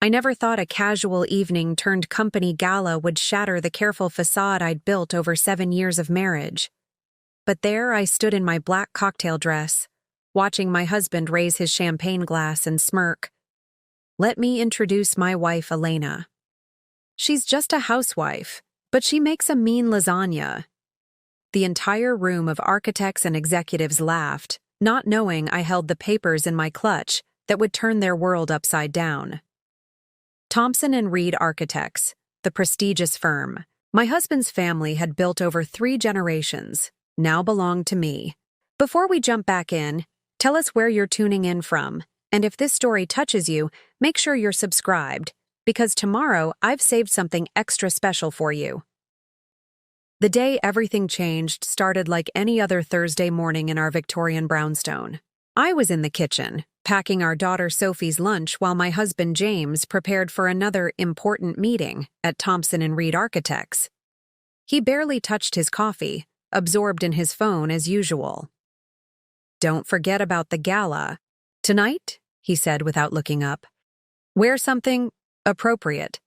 I never thought a casual evening turned company gala would shatter the careful facade I'd built over 7 years of marriage. But there I stood in my black cocktail dress, watching my husband raise his champagne glass and smirk. Let me introduce my wife, Elena. She's just a housewife, but she makes a mean lasagna. The entire room of architects and executives laughed, not knowing I held the papers in my clutch that would turn their world upside down. Thompson Reed Architects, the prestigious firm my husband's family had built over 3 generations, now belonged to me. Before we jump back in, tell us where you're tuning in from, and if this story touches you, make sure you're subscribed, because tomorrow I've saved something extra special for you. The day everything changed started like any other Thursday morning in our Victorian brownstone. I was in the kitchen, packing our daughter Sophie's lunch while my husband James prepared for another important meeting at Thompson Reed Architects. He barely touched his coffee, absorbed in his phone as usual. "Don't forget about the gala. Tonight," he said without looking up. "Wear something appropriate.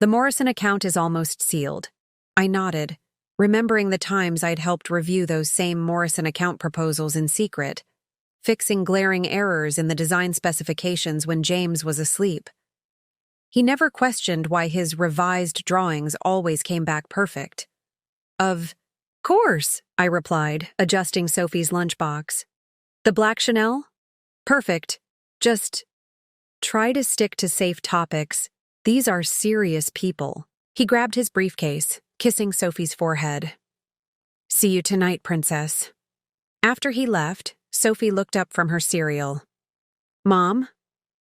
The Morrison account is almost sealed." I nodded, remembering the times I'd helped review those same Morrison account proposals in secret, fixing glaring errors in the design specifications when James was asleep. He never questioned why his revised drawings always came back perfect. "Of course," I replied, adjusting Sophie's lunchbox. "The black Chanel? Perfect. Just try to stick to safe topics. These are serious people." He grabbed his briefcase, kissing Sophie's forehead. "See you tonight, princess." After he left, Sophie looked up from her cereal. "Mom,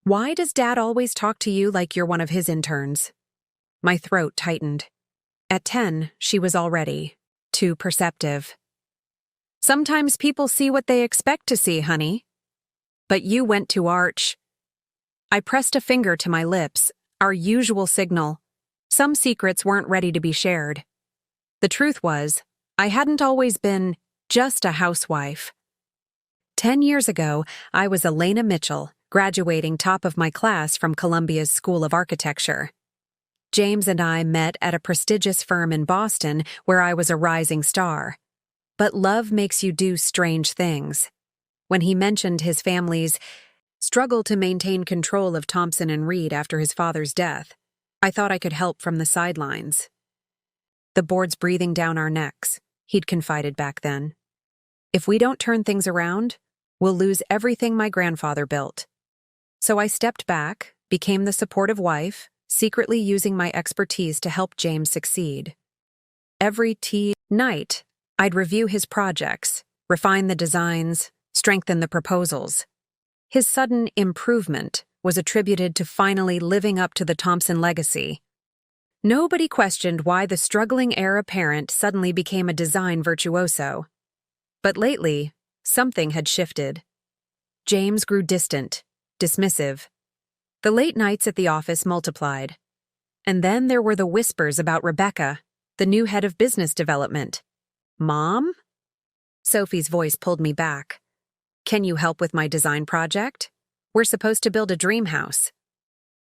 why does Dad always talk to you like you're one of his interns?" My throat tightened. At 10, she was already too perceptive. "Sometimes people see what they expect to see, honey. But you went to Arch." I pressed a finger to my lips, our usual signal. Some secrets weren't ready to be shared. The truth was, I hadn't always been just a housewife. 10 years ago, I was Elena Mitchell, graduating top of my class from Columbia's School of Architecture. James and I met at a prestigious firm in Boston where I was a rising star. But love makes you do strange things. When he mentioned his family's struggle to maintain control of Thompson Reed after his father's death, I thought I could help from the sidelines. "The board's breathing down our necks," he'd confided back then. "If we don't turn things around, we'll lose everything my grandfather built." So I stepped back, became the supportive wife, secretly using my expertise to help James succeed. Every night, I'd review his projects, refine the designs, strengthen the proposals. His sudden improvement was attributed to finally living up to the Thompson legacy. Nobody questioned why the struggling heir apparent suddenly became a design virtuoso. But lately, something had shifted. James grew distant, dismissive. The late nights at the office multiplied. And then there were the whispers about Rebecca, the new head of business development. "Mom?" Sophie's voice pulled me back. "Can you help with my design project? We're supposed to build a dream house."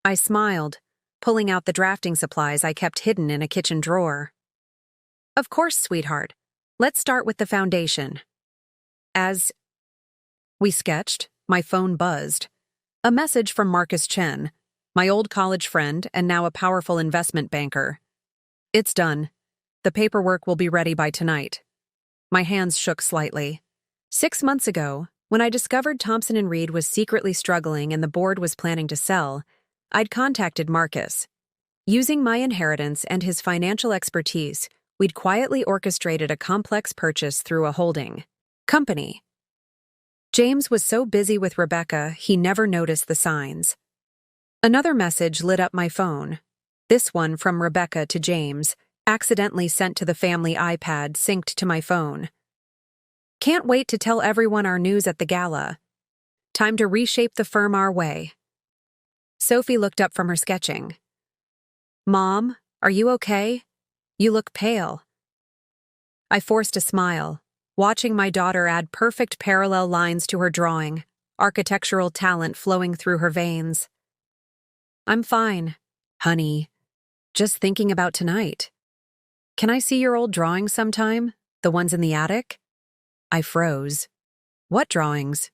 I smiled, pulling out the drafting supplies I kept hidden in a kitchen drawer. "Of course, sweetheart. Let's start with the foundation." As we sketched, my phone buzzed. A message from Marcus Chen, my old college friend and now a powerful investment banker. "It's done. The paperwork will be ready by tonight." My hands shook slightly. 6 months ago, when I discovered Thompson Reed was secretly struggling and the board was planning to sell, I'd contacted Marcus. Using my inheritance and his financial expertise, we'd quietly orchestrated a complex purchase through a holding company. James was so busy with Rebecca, he never noticed the signs. Another message lit up my phone. This one from Rebecca to James, accidentally sent to the family iPad synced to my phone. "Can't wait to tell everyone our news at the gala. Time to reshape the firm our way." Sophie looked up from her sketching. "Mom, are you okay? You look pale." I forced a smile, watching my daughter add perfect parallel lines to her drawing, architectural talent flowing through her veins. I'm fine. Honey, just thinking about tonight. Can I see your old drawings sometime? The ones in the attic? I froze. What drawings?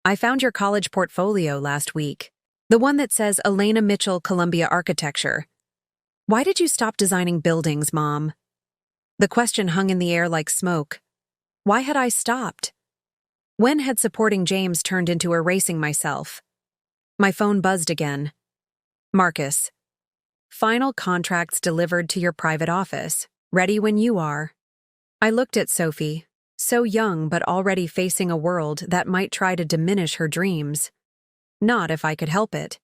I found your college portfolio last week. The one that says Elena Mitchell, Columbia Architecture. Why did you stop designing buildings, Mom? The question hung in the air like smoke. Why had I stopped? When had supporting James turned into erasing myself? My phone buzzed again. Marcus. Final contracts delivered to your private office. Ready when you are. I looked at Sophie, so young but already facing a world that might try to diminish her dreams. Not if I could help it.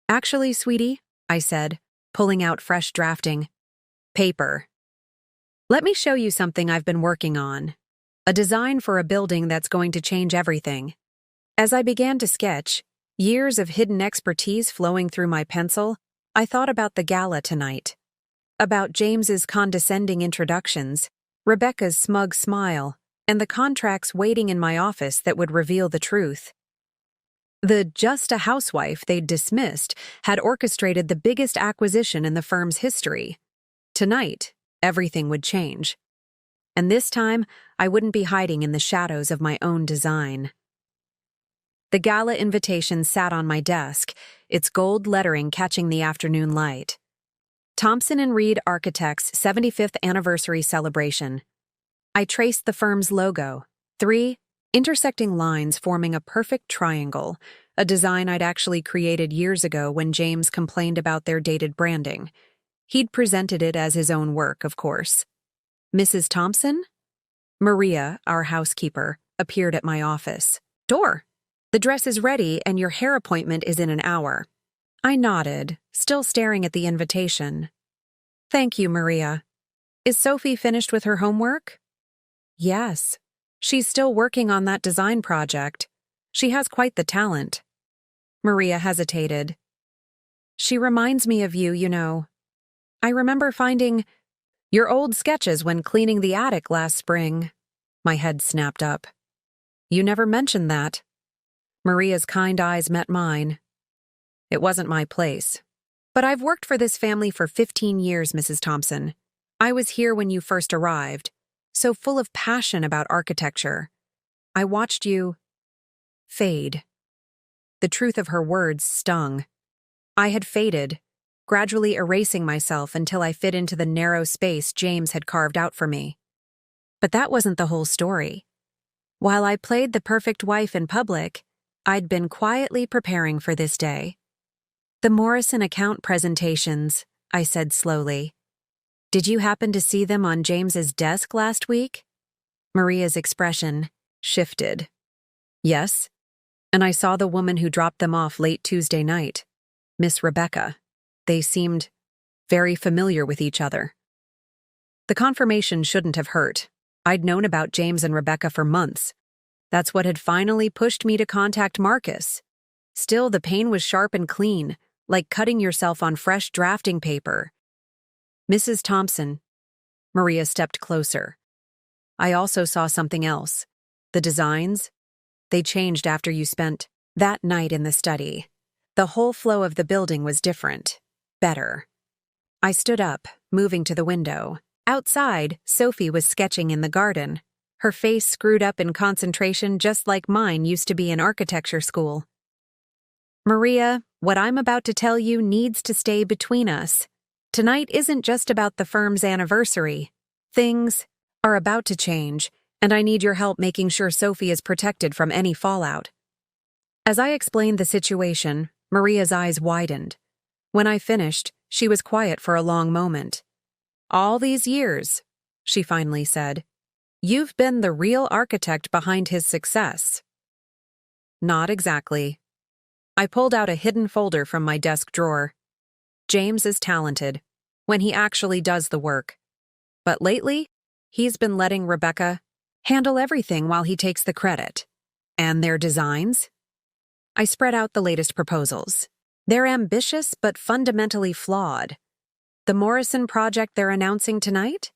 Actually, sweetie, I said, pulling out fresh drafting paper. Let me show you something I've been working on. A design for a building that's going to change everything. As I began to sketch, years of hidden expertise flowing through my pencil, I thought about the gala tonight. About James's condescending introductions, Rebecca's smug smile, and the contracts waiting in my office that would reveal the truth. The just a housewife they'd dismissed had orchestrated the biggest acquisition in the firm's history. Tonight, everything would change. And this time, I wouldn't be hiding in the shadows of my own design. The gala invitation sat on my desk, its gold lettering catching the afternoon light. Thompson Reed Architects' 75th anniversary celebration. I traced the firm's logo, 3 intersecting lines forming a perfect triangle, a design I'd actually created years ago when James complained about their dated branding. He'd presented it as his own work, of course. Mrs. Thompson? Maria, our housekeeper, appeared at my office. Door. The dress is ready and your hair appointment is in an hour. I nodded, still staring at the invitation. Thank you, Maria. Is Sophie finished with her homework? Yes. She's still working on that design project. She has quite the talent. Maria hesitated. She reminds me of you, you know. I remember finding your old sketches when cleaning the attic last spring. My head snapped up. You never mentioned that. Maria's kind eyes met mine. It wasn't my place. But I've worked for this family for 15 years, Mrs. Thompson. I was here when you first arrived, so full of passion about architecture. I watched you fade. The truth of her words stung. I had faded, gradually erasing myself until I fit into the narrow space James had carved out for me. But that wasn't the whole story. While I played the perfect wife in public, I'd been quietly preparing for this day. The Morrison account presentations, I said slowly. Did you happen to see them on James's desk last week? Maria's expression shifted. Yes, and I saw the woman who dropped them off late Tuesday night, Miss Rebecca. They seemed very familiar with each other. The confirmation shouldn't have hurt. I'd known about James and Rebecca for months. That's what had finally pushed me to contact Marcus. Still, the pain was sharp and clean, like cutting yourself on fresh drafting paper. Mrs. Thompson. Maria stepped closer. I also saw something else. The designs. They changed after you spent that night in the study. The whole flow of the building was different. Better. I stood up, moving to the window. Outside, Sophie was sketching in the garden, her face screwed up in concentration just like mine used to be in architecture school. Maria, what I'm about to tell you needs to stay between us. Tonight isn't just about the firm's anniversary. Things are about to change, and I need your help making sure Sophie is protected from any fallout. As I explained the situation, Maria's eyes widened. When I finished, she was quiet for a long moment. All these years, she finally said, you've been the real architect behind his success. Not exactly. I pulled out a hidden folder from my desk drawer. James is talented, when he actually does the work. But lately, he's been letting Rebecca handle everything while he takes the credit. And their designs? I spread out the latest proposals. They're ambitious but fundamentally flawed. The Morrison project they're announcing tonight?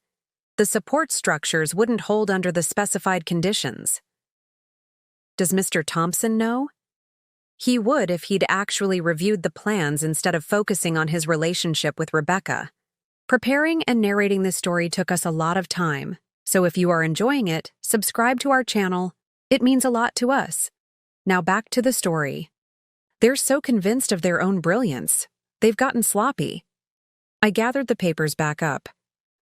The support structures wouldn't hold under the specified conditions. Does Mr. Thompson know? He would if he'd actually reviewed the plans instead of focusing on his relationship with Rebecca. Preparing and narrating this story took us a lot of time, so if you are enjoying it, subscribe to our channel. It means a lot to us. Now back to the story. They're so convinced of their own brilliance, they've gotten sloppy. I gathered the papers back up.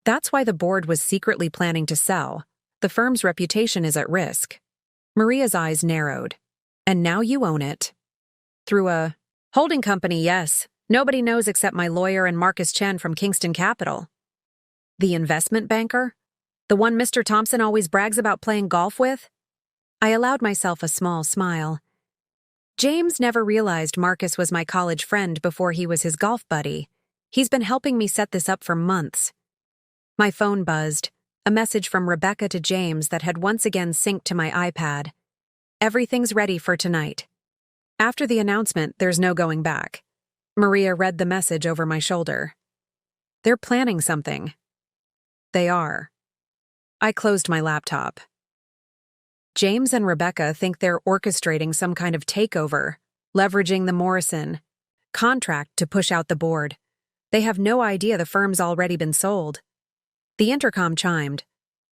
That's why the board was secretly planning to sell. The firm's reputation is at risk. Maria's eyes narrowed. And now you own it. Through a holding company, yes. Nobody knows except my lawyer and Marcus Chen from Kingston Capital. The investment banker? The one Mr. Thompson always brags about playing golf with? I allowed myself a small smile. James never realized Marcus was my college friend before he was his golf buddy. He's been helping me set this up for months. My phone buzzed, a message from Rebecca to James that had once again synced to my iPad. Everything's ready for tonight. After the announcement, there's no going back. Maria read the message over my shoulder. They're planning something. They are. I closed my laptop. James and Rebecca think they're orchestrating some kind of takeover, leveraging the Morrison contract to push out the board. They have no idea the firm's already been sold. The intercom chimed.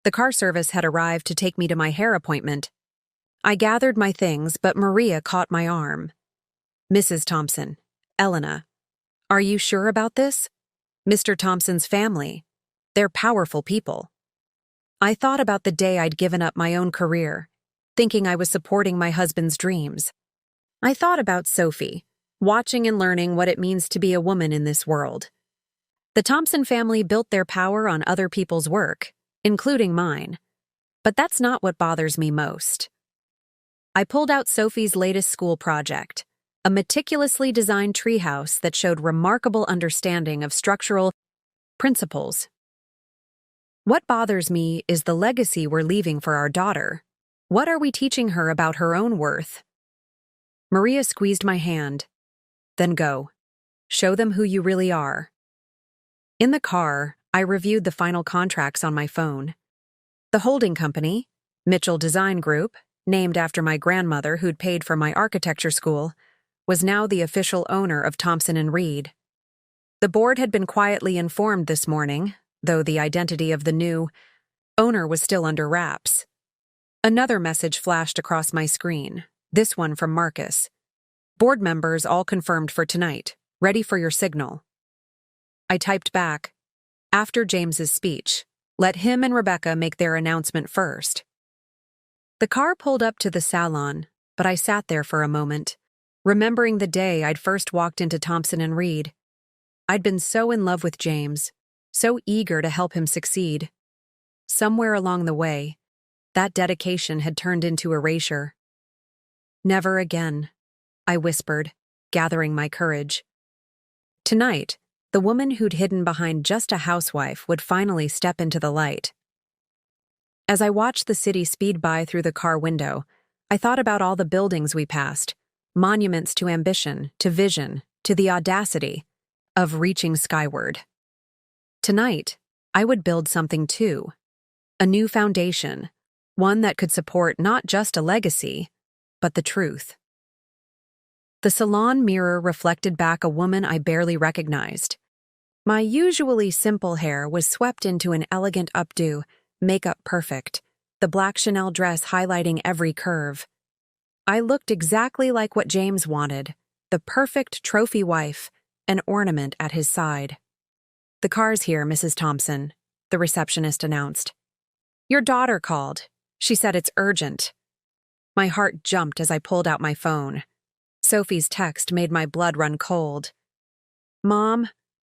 The car service had arrived to take me to my hair appointment. I gathered my things, but Maria caught my arm. Mrs. Thompson, Elena, are you sure about this? Mr. Thompson's family. They're powerful people. I thought about the day I'd given up my own career, thinking I was supporting my husband's dreams. I thought about Sophie, watching and learning what it means to be a woman in this world. The Thompson family built their power on other people's work, including mine. But that's not what bothers me most. I pulled out Sophie's latest school project, a meticulously designed treehouse that showed remarkable understanding of structural principles. What bothers me is the legacy we're leaving for our daughter. What are we teaching her about her own worth? Maria squeezed my hand. Then go. Show them who you really are. In the car, I reviewed the final contracts on my phone. The holding company, Mitchell Design Group, named after my grandmother who'd paid for my architecture school, was now the official owner of Thompson Reed. The board had been quietly informed this morning, though the identity of the new owner was still under wraps. Another message flashed across my screen, this one from Marcus. Board members all confirmed for tonight. Ready for your signal. I typed back, after James's speech, let him and Rebecca make their announcement first. The car pulled up to the salon, but I sat there for a moment, remembering the day I'd first walked into Thompson Reed. I'd been so in love with James, so eager to help him succeed. Somewhere along the way, that dedication had turned into erasure. Never again, I whispered, gathering my courage. Tonight, the woman who'd hidden behind just a housewife would finally step into the light. As I watched the city speed by through the car window, I thought about all the buildings we passed, monuments to ambition, to vision, to the audacity of reaching skyward. Tonight, I would build something too, a new foundation, one that could support not just a legacy, but the truth. The salon mirror reflected back a woman I barely recognized. My usually simple hair was swept into an elegant updo, makeup perfect, the black Chanel dress highlighting every curve. I looked exactly like what James wanted, the perfect trophy wife, an ornament at his side. The car's here, Mrs. Thompson, the receptionist announced. Your daughter called. She said it's urgent. My heart jumped as I pulled out my phone. Sophie's text made my blood run cold. Mom,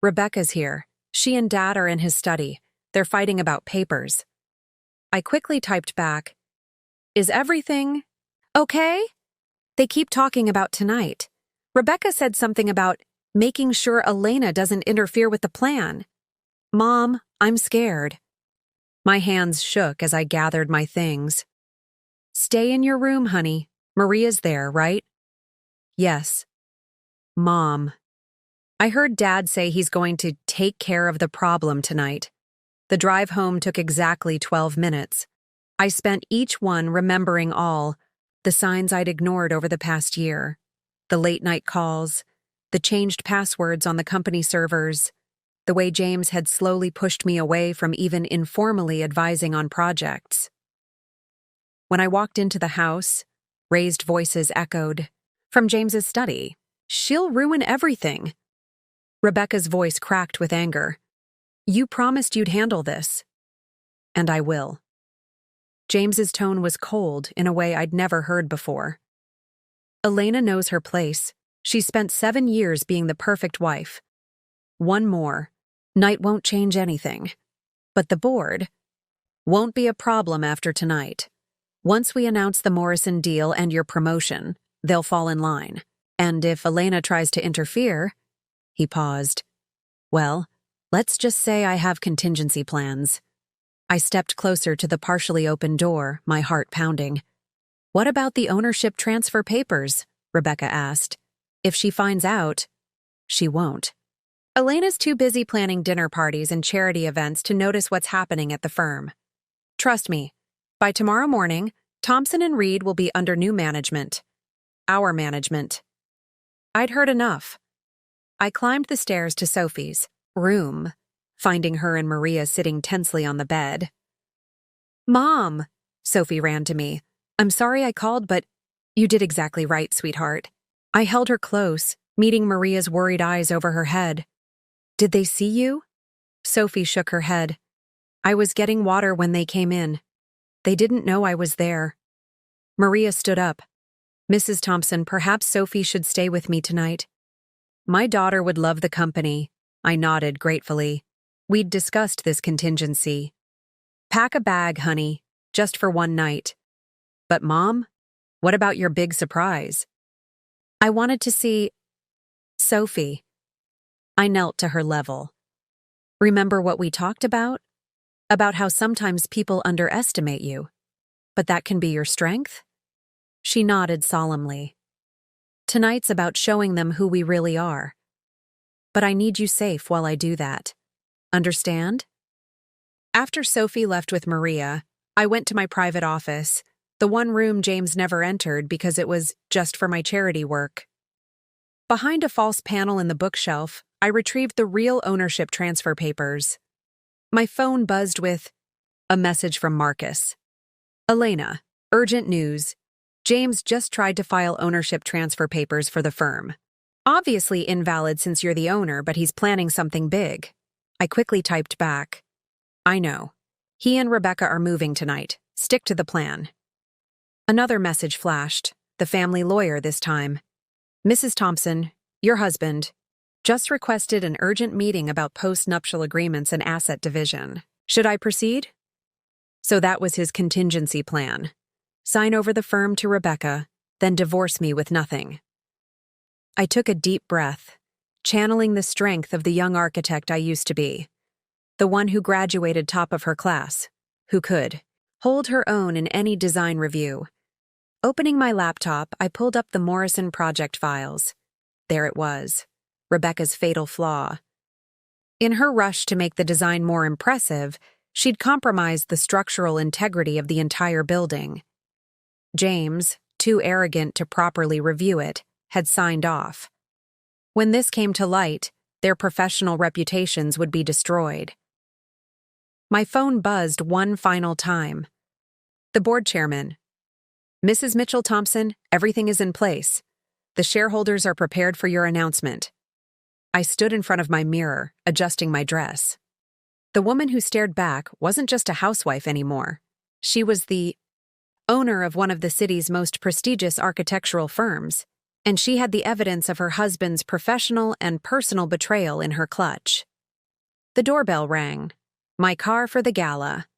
Rebecca's here. She and Dad are in his study. They're fighting about papers. I quickly typed back, is everything okay? They keep talking about tonight. Rebecca said something about making sure Elena doesn't interfere with the plan. Mom, I'm scared. My hands shook as I gathered my things. Stay in your room, honey. Maria's there, right? Yes. Mom. I heard Dad say he's going to take care of the problem tonight. The drive home took exactly 12 minutes. I spent each one remembering all the signs I'd ignored over the past year. The late-night calls, the changed passwords on the company servers, the way James had slowly pushed me away from even informally advising on projects. When I walked into the house, raised voices echoed, "From James's study. She'll ruin everything." Rebecca's voice cracked with anger. "You promised you'd handle this." "And I will." James's tone was cold in a way I'd never heard before. "Elena knows her place. She spent 7 years being the perfect wife. One more night won't change anything. But the board won't be a problem after tonight. Once we announce the Morrison deal and your promotion, they'll fall in line. And if Elena tries to interfere—" He paused. "Well, let's just say I have contingency plans." I stepped closer to the partially open door, my heart pounding. "What about the ownership transfer papers?" Rebecca asked. "If she finds out—" "She won't. Elena's too busy planning dinner parties and charity events to notice what's happening at the firm. Trust me, by tomorrow morning, Thompson and Reed will be under new management. Our management." I'd heard enough. I climbed the stairs to Sophie's room, finding her and Maria sitting tensely on the bed. "Mom!" Sophie ran to me. "I'm sorry I called, but—" "You did exactly right, sweetheart." I held her close, meeting Maria's worried eyes over her head. "Did they see you?" Sophie shook her head. "I was getting water when they came in. They didn't know I was there." Maria stood up. "Mrs. Thompson, perhaps Sophie should stay with me tonight." "My daughter would love the company." I nodded gratefully. We'd discussed this contingency. "Pack a bag, honey, just for one night." "But Mom, what about your big surprise?" "I wanted to see Sophie." I knelt to her level. "Remember what we talked about? About how sometimes people underestimate you, but that can be your strength?" She nodded solemnly. "Tonight's about showing them who we really are. But I need you safe while I do that. Understand?" After Sophie left with Maria, I went to my private office, the one room James never entered because it was just for my charity work. Behind a false panel in the bookshelf, I retrieved the real ownership transfer papers. My phone buzzed with a message from Marcus. "Elena, urgent news. James just tried to file ownership transfer papers for the firm. Obviously invalid since you're the owner, but he's planning something big." I quickly typed back. "I know. He and Rebecca are moving tonight. Stick to the plan." Another message flashed, the family lawyer this time. "Mrs. Thompson, your husband, just requested an urgent meeting about post-nuptial agreements and asset division. Should I proceed?" So that was his contingency plan. Sign over the firm to Rebecca, then divorce me with nothing. I took a deep breath, channeling the strength of the young architect I used to be. The one who graduated top of her class, who could hold her own in any design review. Opening my laptop, I pulled up the Morrison project files. There it was, Rebecca's fatal flaw. In her rush to make the design more impressive, she'd compromised the structural integrity of the entire building. James, too arrogant to properly review it, had signed off. When this came to light, their professional reputations would be destroyed. My phone buzzed one final time. The board chairman. "Mrs. Mitchell Thompson, everything is in place. The shareholders are prepared for your announcement." I stood in front of my mirror, adjusting my dress. The woman who stared back wasn't just a housewife anymore. She was the owner of one of the city's most prestigious architectural firms, and she had the evidence of her husband's professional and personal betrayal in her clutch. The doorbell rang. My car for the gala.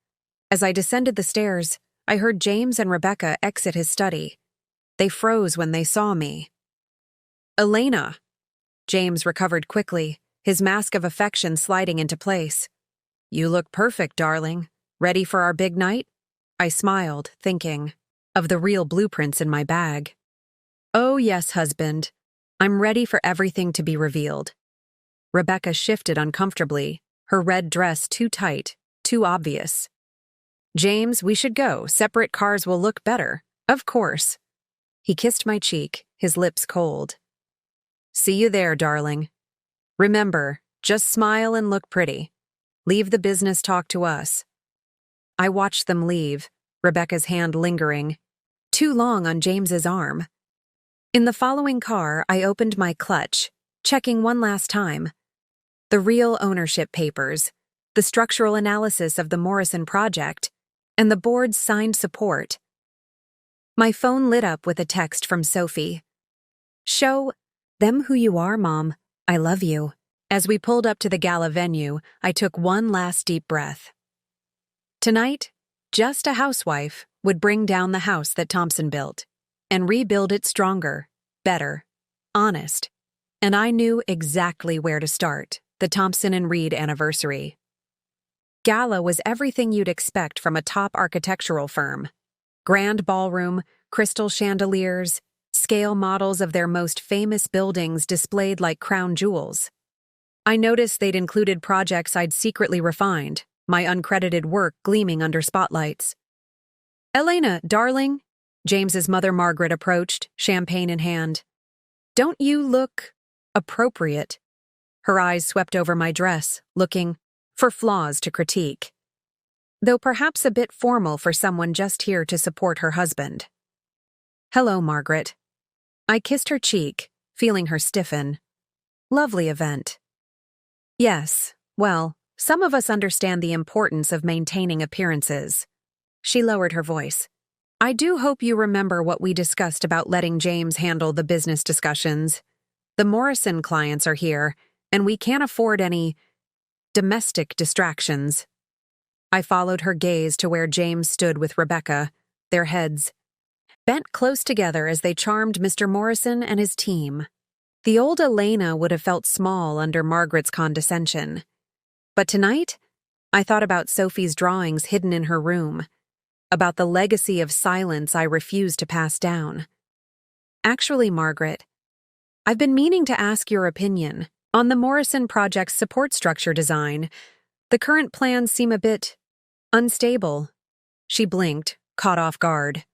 As I descended the stairs, I heard James and Rebecca exit his study. They froze when they saw me. "Elena!" James recovered quickly, his mask of affection sliding into place. "You look perfect, darling. Ready for our big night?" I smiled, thinking of the real blueprints in my bag. "Oh yes, husband. I'm ready for everything to be revealed." Rebecca shifted uncomfortably, her red dress too tight, too obvious. "James, we should go. Separate cars will look better." "Of course." He kissed my cheek, his lips cold. See you there, darling. Remember, just smile and look pretty. Leave the business talk to us." I watched them leave, Rebecca's hand lingering too long on James's arm. In the following car, I opened my clutch, checking one last time. The real ownership papers, the structural analysis of the Morrison project, and the board's signed support. My phone lit up with a text from Sophie. "Show them who you are, Mom. I love you." As we pulled up to the gala venue, I took one last deep breath. Tonight, just a housewife would bring down the house that Thompson built and rebuild it stronger, better, honest. And I knew exactly where to start: the Thompson Reed anniversary. Gala was everything you'd expect from a top architectural firm. Grand ballroom, crystal chandeliers, scale models of their most famous buildings displayed like crown jewels. I noticed they'd included projects I'd secretly refined, my uncredited work gleaming under spotlights. "Elena, darling," James's mother Margaret approached, champagne in hand. "Don't you look appropriate?" Her eyes swept over my dress, looking for flaws to critique, though perhaps a bit formal for someone just here to support her husband. "Hello, Margaret." I kissed her cheek, feeling her stiffen. "Lovely event." "Yes, well, some of us understand the importance of maintaining appearances." She lowered her voice. "I do hope you remember what we discussed about letting James handle the business discussions. The Morrison clients are here, and we can't afford any domestic distractions." I followed her gaze to where James stood with Rebecca, their heads bent close together as they charmed Mr. Morrison and his team. The old Elena would have felt small under Margaret's condescension. But tonight, I thought about Sophie's drawings hidden in her room, about the legacy of silence I refused to pass down. "Actually, Margaret, I've been meaning to ask your opinion on the Morrison project's support structure design. The current plans seem a bit unstable." She blinked, caught off guard.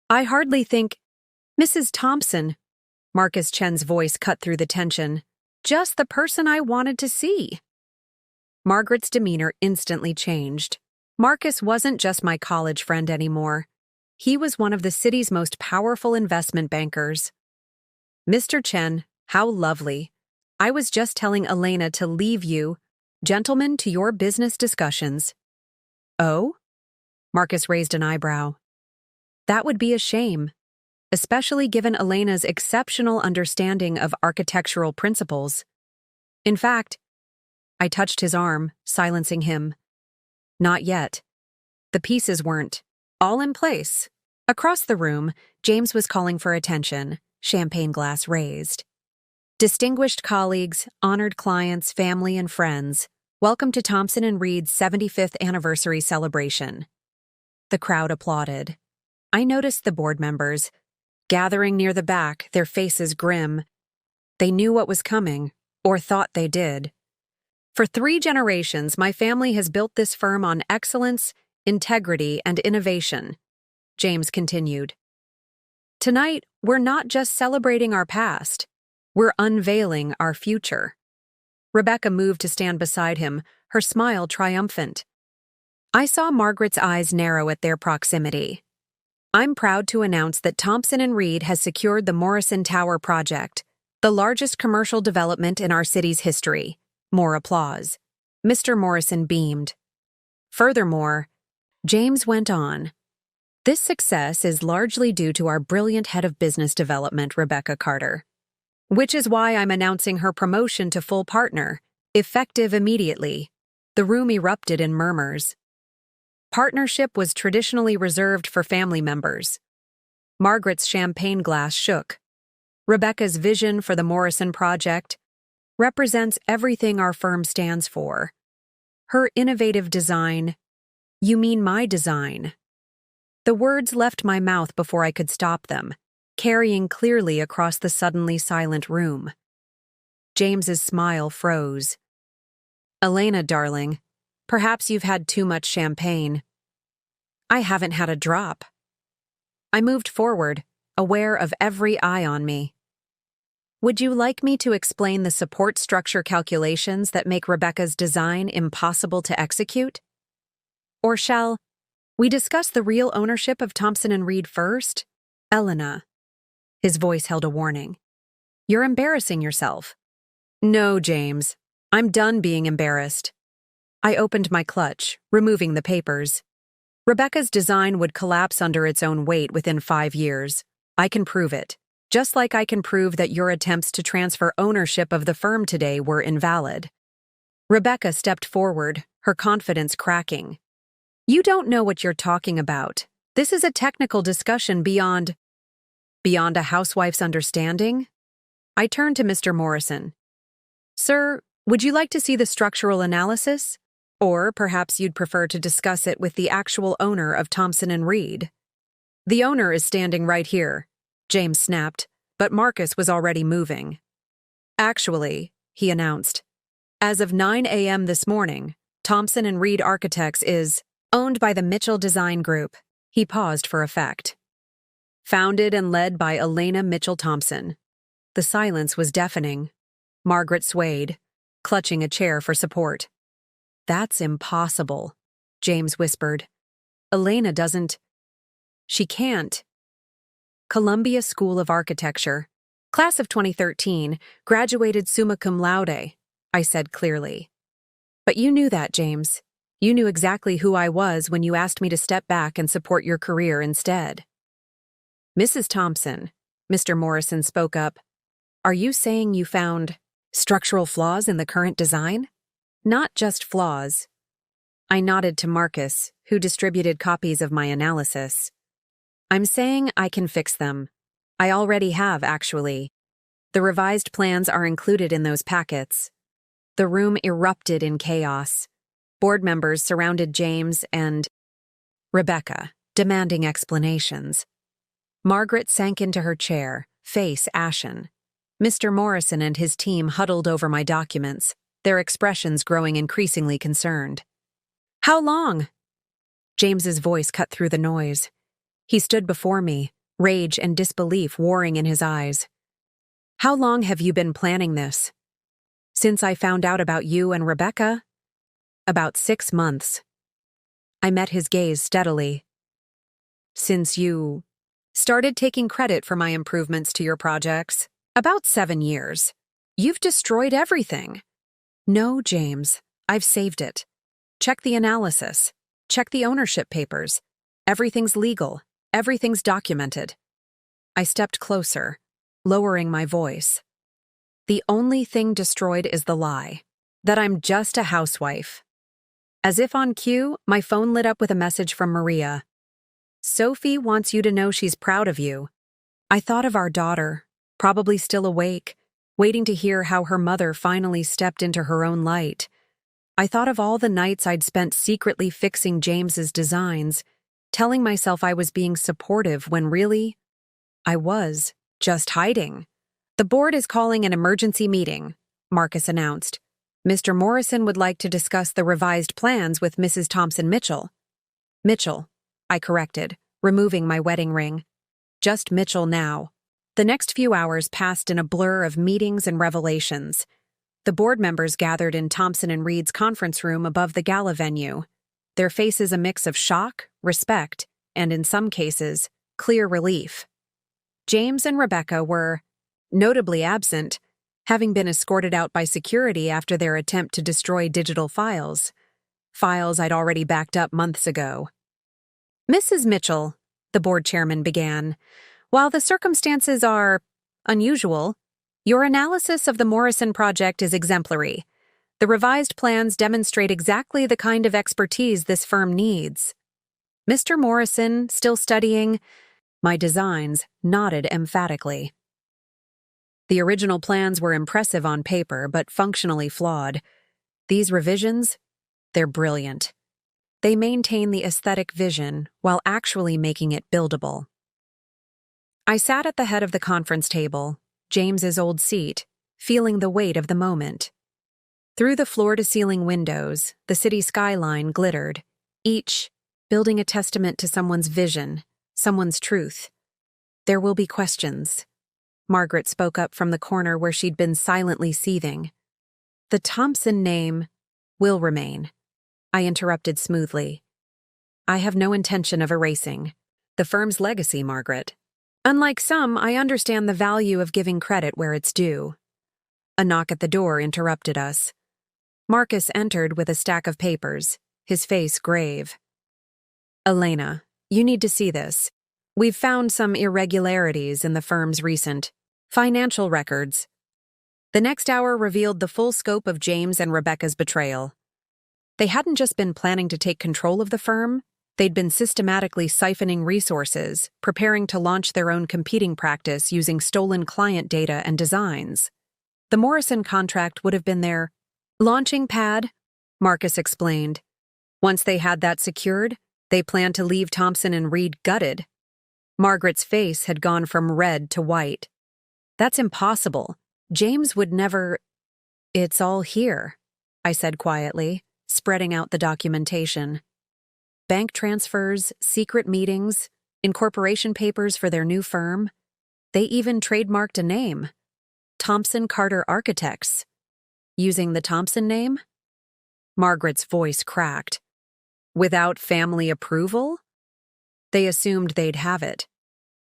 "I hardly think—" "Mrs. Thompson," Marcus Chen's voice cut through the tension. "Just the person I wanted to see." Margaret's demeanor instantly changed. Marcus wasn't just my college friend anymore. He was one of the city's most powerful investment bankers. "Mr. Chen, how lovely. I was just telling Elena to leave you, gentlemen, to your business discussions." "Oh?" Marcus raised an eyebrow. "That would be a shame, especially given Elena's exceptional understanding of architectural principles. In fact," I touched his arm, silencing him. "Not yet. The pieces weren't all in place." Across the room, James was calling for attention, champagne glass raised. "Distinguished colleagues, honored clients, family, and friends, welcome to Thompson Reed's 75th anniversary celebration." The crowd applauded. I noticed the board members, gathering near the back, their faces grim. They knew what was coming, or thought they did. "For 3 generations, my family has built this firm on excellence, integrity, and innovation," James continued. "Tonight, we're not just celebrating our past, we're unveiling our future." Rebecca moved to stand beside him, her smile triumphant. I saw Margaret's eyes narrow at their proximity. "I'm proud to announce that Thompson Reed has secured the Morrison Tower project, the largest commercial development in our city's history." More applause. Mr. Morrison beamed. "Furthermore," James went on, "this success is largely due to our brilliant head of business development, Rebecca Carter. Which is why I'm announcing her promotion to full partner, effective immediately." The room erupted in murmurs. Partnership was traditionally reserved for family members. Margaret's champagne glass shook. Rebecca's vision for the Morrison project represents everything our firm stands for. Her innovative design— "You mean my design?" The words left my mouth before I could stop them, carrying clearly across the suddenly silent room. James's smile froze. "Elena, darling, perhaps you've had too much champagne." "I haven't had a drop." I moved forward, aware of every eye on me. Would you like me to explain the support structure calculations that make Rebecca's design impossible to execute? Or shall we discuss the real ownership of Thompson Reed first? Elena. His voice held a warning. You're embarrassing yourself. No, James. I'm done being embarrassed. I opened my clutch, removing the papers. Rebecca's design would collapse under its own weight within 5 years. I can prove it. Just like I can prove that your attempts to transfer ownership of the firm today were invalid. Rebecca stepped forward, her confidence cracking. You don't know what you're talking about. This is a technical discussion beyond a housewife's understanding? I turned to Mr. Morrison. Sir, would you like to see the structural analysis? Or perhaps you'd prefer to discuss it with the actual owner of Thompson Reed? The owner is standing right here, James snapped, but Marcus was already moving. Actually, he announced, as of 9 a.m. this morning, Thompson Reed Architects is owned by the Mitchell Design Group. He paused for effect. Founded and led by Elena Mitchell Thompson. The silence was deafening. Margaret swayed, clutching a chair for support. That's impossible, James whispered. Elena doesn't. She can't. Columbia School of Architecture. Class of 2013, graduated summa cum laude, I said clearly. But you knew that, James. You knew exactly who I was when you asked me to step back and support your career instead. Mrs. Thompson, Mr. Morrison spoke up. Are you saying you found structural flaws in the current design? Not just flaws. I nodded to Marcus, who distributed copies of my analysis. I'm saying I can fix them. I already have, actually. The revised plans are included in those packets. The room erupted in chaos. Board members surrounded James and Rebecca, demanding explanations. Margaret sank into her chair, face ashen. Mr. Morrison and his team huddled over my documents, their expressions growing increasingly concerned. How long? James's voice cut through the noise. He stood before me, rage and disbelief warring in his eyes. How long have you been planning this? Since I found out about you and Rebecca? About 6 months. I met his gaze steadily. Since you started taking credit for my improvements to your projects? About 7 years. You've destroyed everything. No, James, I've saved it. Check the analysis. Check the ownership papers. Everything's legal. Everything's documented. I stepped closer, lowering my voice. The only thing destroyed is the lie, that I'm just a housewife. As if on cue, my phone lit up with a message from Maria. Sophie wants you to know she's proud of you. I thought of our daughter, probably still awake, waiting to hear how her mother finally stepped into her own light. I thought of all the nights I'd spent secretly fixing James's designs, telling myself I was being supportive when really, I was just hiding. The board is calling an emergency meeting, Marcus announced. Mr. Morrison would like to discuss the revised plans with Mrs. Thompson Mitchell. Mitchell, I corrected, removing my wedding ring. Just Mitchell now. The next few hours passed in a blur of meetings and revelations. The board members gathered in Thompson Reed's conference room above the gala venue, their faces a mix of shock, respect, and in some cases, clear relief. James and Rebecca were notably absent, having been escorted out by security after their attempt to destroy digital files I'd already backed up months ago. Mrs. Mitchell, the board chairman began, while the circumstances are unusual, your analysis of the Morrison project is exemplary. The revised plans demonstrate exactly the kind of expertise this firm needs. Mr. Morrison, still studying my designs, nodded emphatically. The original plans were impressive on paper, but functionally flawed. These revisions, they're brilliant. They maintain the aesthetic vision while actually making it buildable. I sat at the head of the conference table, James's old seat, feeling the weight of the moment. Through the floor-to-ceiling windows, the city skyline glittered, each building a testament to someone's vision, someone's truth. There will be questions. Margaret spoke up from the corner where she'd been silently seething. The Thompson name will remain, I interrupted smoothly. I have no intention of erasing the firm's legacy, Margaret. Unlike some, I understand the value of giving credit where it's due. A knock at the door interrupted us. Marcus entered with a stack of papers, his face grave. Elena, you need to see this. We've found some irregularities in the firm's recent financial records. The next hour revealed the full scope of James and Rebecca's betrayal. They hadn't just been planning to take control of the firm, they'd been systematically siphoning resources, preparing to launch their own competing practice using stolen client data and designs. The Morrison contract would have been their launching pad, Marcus explained. Once they had that secured, they planned to leave Thompson and Reed gutted. Margaret's face had gone from red to white. That's impossible. James would never— It's all here, I said quietly, spreading out the documentation. Bank transfers, secret meetings, incorporation papers for their new firm. They even trademarked a name, Thompson Carter Architects. Using the Thompson name? Margaret's voice cracked. Without family approval? They assumed they'd have it.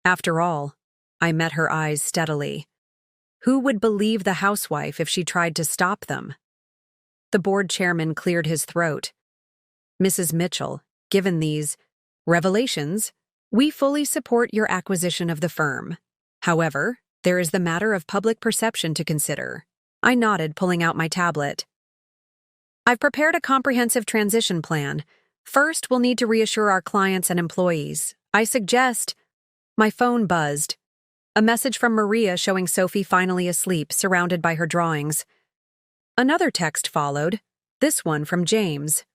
After all, I met her eyes steadily. Who would believe the housewife if she tried to stop them? The board chairman cleared his throat. Mrs. Mitchell, given these revelations, we fully support your acquisition of the firm. However, there is the matter of public perception to consider. I nodded, pulling out my tablet. I've prepared a comprehensive transition plan. First, we'll need to reassure our clients and employees. I suggest— My phone buzzed. A message from Maria showing Sophie finally asleep, surrounded by her drawings. Another text followed, this one from James.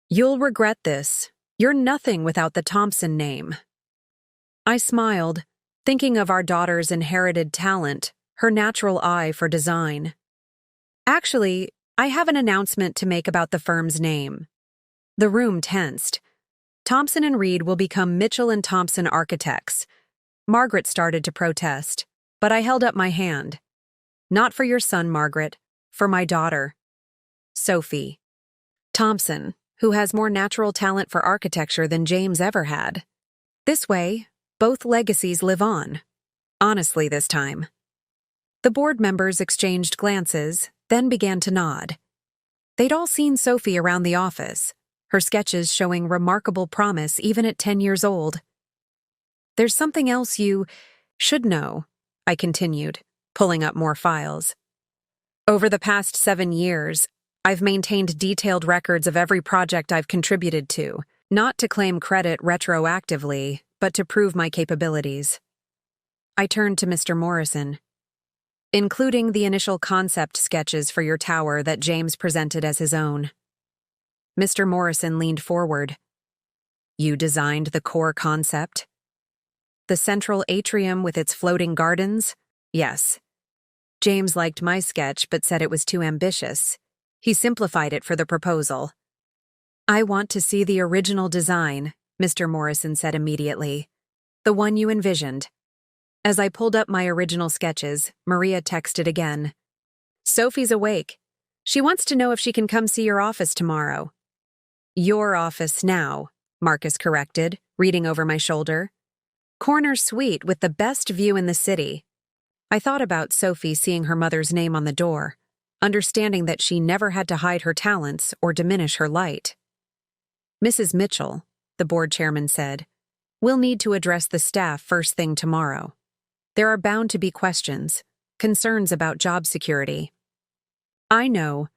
You'll regret this. You're nothing without the Thompson name. I smiled, thinking of our daughter's inherited talent, her natural eye for design. Actually, I have an announcement to make about the firm's name. The room tensed. Thompson and Reed will become Mitchell and Thompson Architects. Margaret started to protest, but I held up my hand. Not for your son, Margaret, for my daughter. Sophie Thompson, who has more natural talent for architecture than James ever had. This way, both legacies live on. Honestly this time. The board members exchanged glances, then began to nod. They'd all seen Sophie around the office, her sketches showing remarkable promise even at 10 years old. There's something else you should know, I continued, pulling up more files. Over the past 7 years, I've maintained detailed records of every project I've contributed to, not to claim credit retroactively, but to prove my capabilities. I turned to Mr. Morrison. Including the initial concept sketches for your tower that James presented as his own. Mr. Morrison leaned forward. You designed the core concept? The central atrium with its floating gardens? Yes. James liked my sketch but said it was too ambitious. He simplified it for the proposal. I want to see the original design, Mr. Morrison said immediately. The one you envisioned. As I pulled up my original sketches, Maria texted again. Sophie's awake. She wants to know if she can come see your office tomorrow. Your office now, Marcus corrected, reading over my shoulder. Corner suite with the best view in the city. I thought about Sophie seeing her mother's name on the door, understanding that she never had to hide her talents or diminish her light. Mrs. Mitchell, the board chairman said, we'll need to address the staff first thing tomorrow. There are bound to be questions, concerns about job security. I know.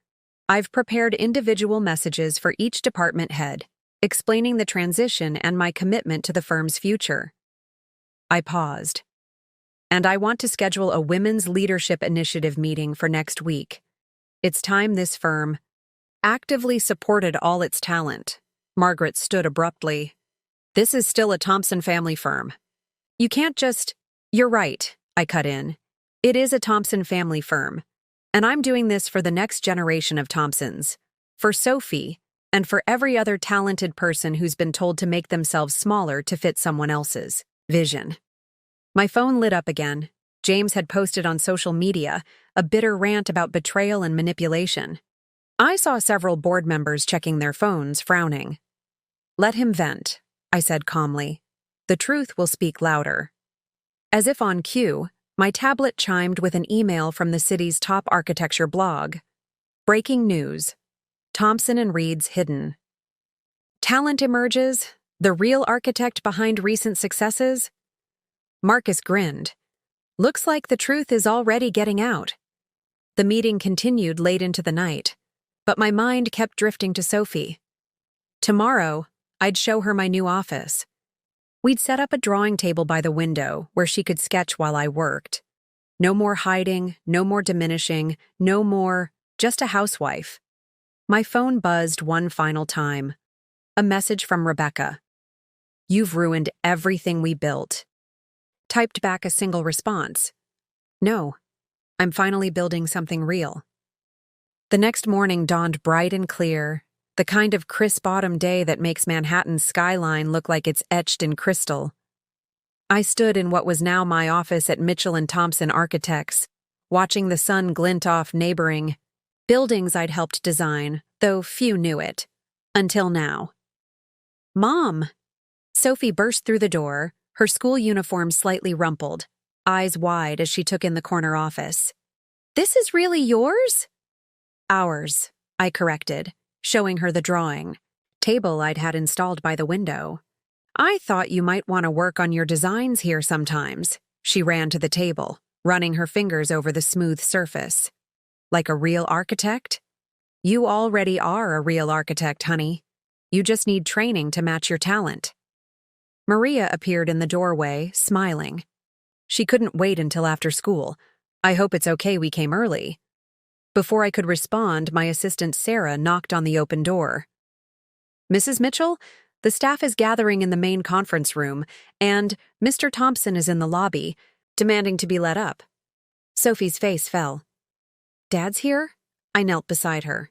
I've prepared individual messages for each department head, explaining the transition and my commitment to the firm's future. I paused. And I want to schedule a women's leadership initiative meeting for next week. It's time this firm actively supported all its talent. Margaret stood abruptly. This is still a Thompson family firm. You can't just— You're right, I cut in. It is a Thompson family firm. And I'm doing this for the next generation of Thompsons. For Sophie, and for every other talented person who's been told to make themselves smaller to fit someone else's vision. My phone lit up again, James had posted on social media a bitter rant about betrayal and manipulation. I saw several board members checking their phones, frowning. "Let him vent," I said calmly. "The truth will speak louder." As if on cue, my tablet chimed with an email from the city's top architecture blog. Breaking news. Thompson Reed's hidden. Talent emerges, the real architect behind recent successes? Marcus grinned. Looks like the truth is already getting out. The meeting continued late into the night, but my mind kept drifting to Sophie. Tomorrow, I'd show her my new office. We'd set up a drawing table by the window where she could sketch while I worked. No more hiding, no more diminishing, no more, just a housewife. My phone buzzed one final time. A message from Rebecca. "You've ruined everything we built." Typed back a single response. "No, I'm finally building something real." The next morning dawned bright and clear, the kind of crisp autumn day that makes Manhattan's skyline look like it's etched in crystal. I stood in what was now my office at Mitchell and Thompson Architects, watching the sun glint off neighboring buildings I'd helped design, though few knew it. Until now. "Mom!" Sophie burst through the door, her school uniform slightly rumpled, eyes wide as she took in the corner office. "This is really yours?" "Ours," I corrected, showing her the drawing, table I'd had installed by the window. "I thought you might want to work on your designs here sometimes." She ran to the table, running her fingers over the smooth surface. "Like a real architect?" "You already are a real architect, honey. You just need training to match your talent." Maria appeared in the doorway, smiling. She couldn't wait until after school. "I hope it's okay we came early." Before I could respond, my assistant Sarah knocked on the open door. "Mrs. Mitchell, the staff is gathering in the main conference room, and Mr. Thompson is in the lobby, demanding to be let up." Sophie's face fell. "Dad's here?" I knelt beside her.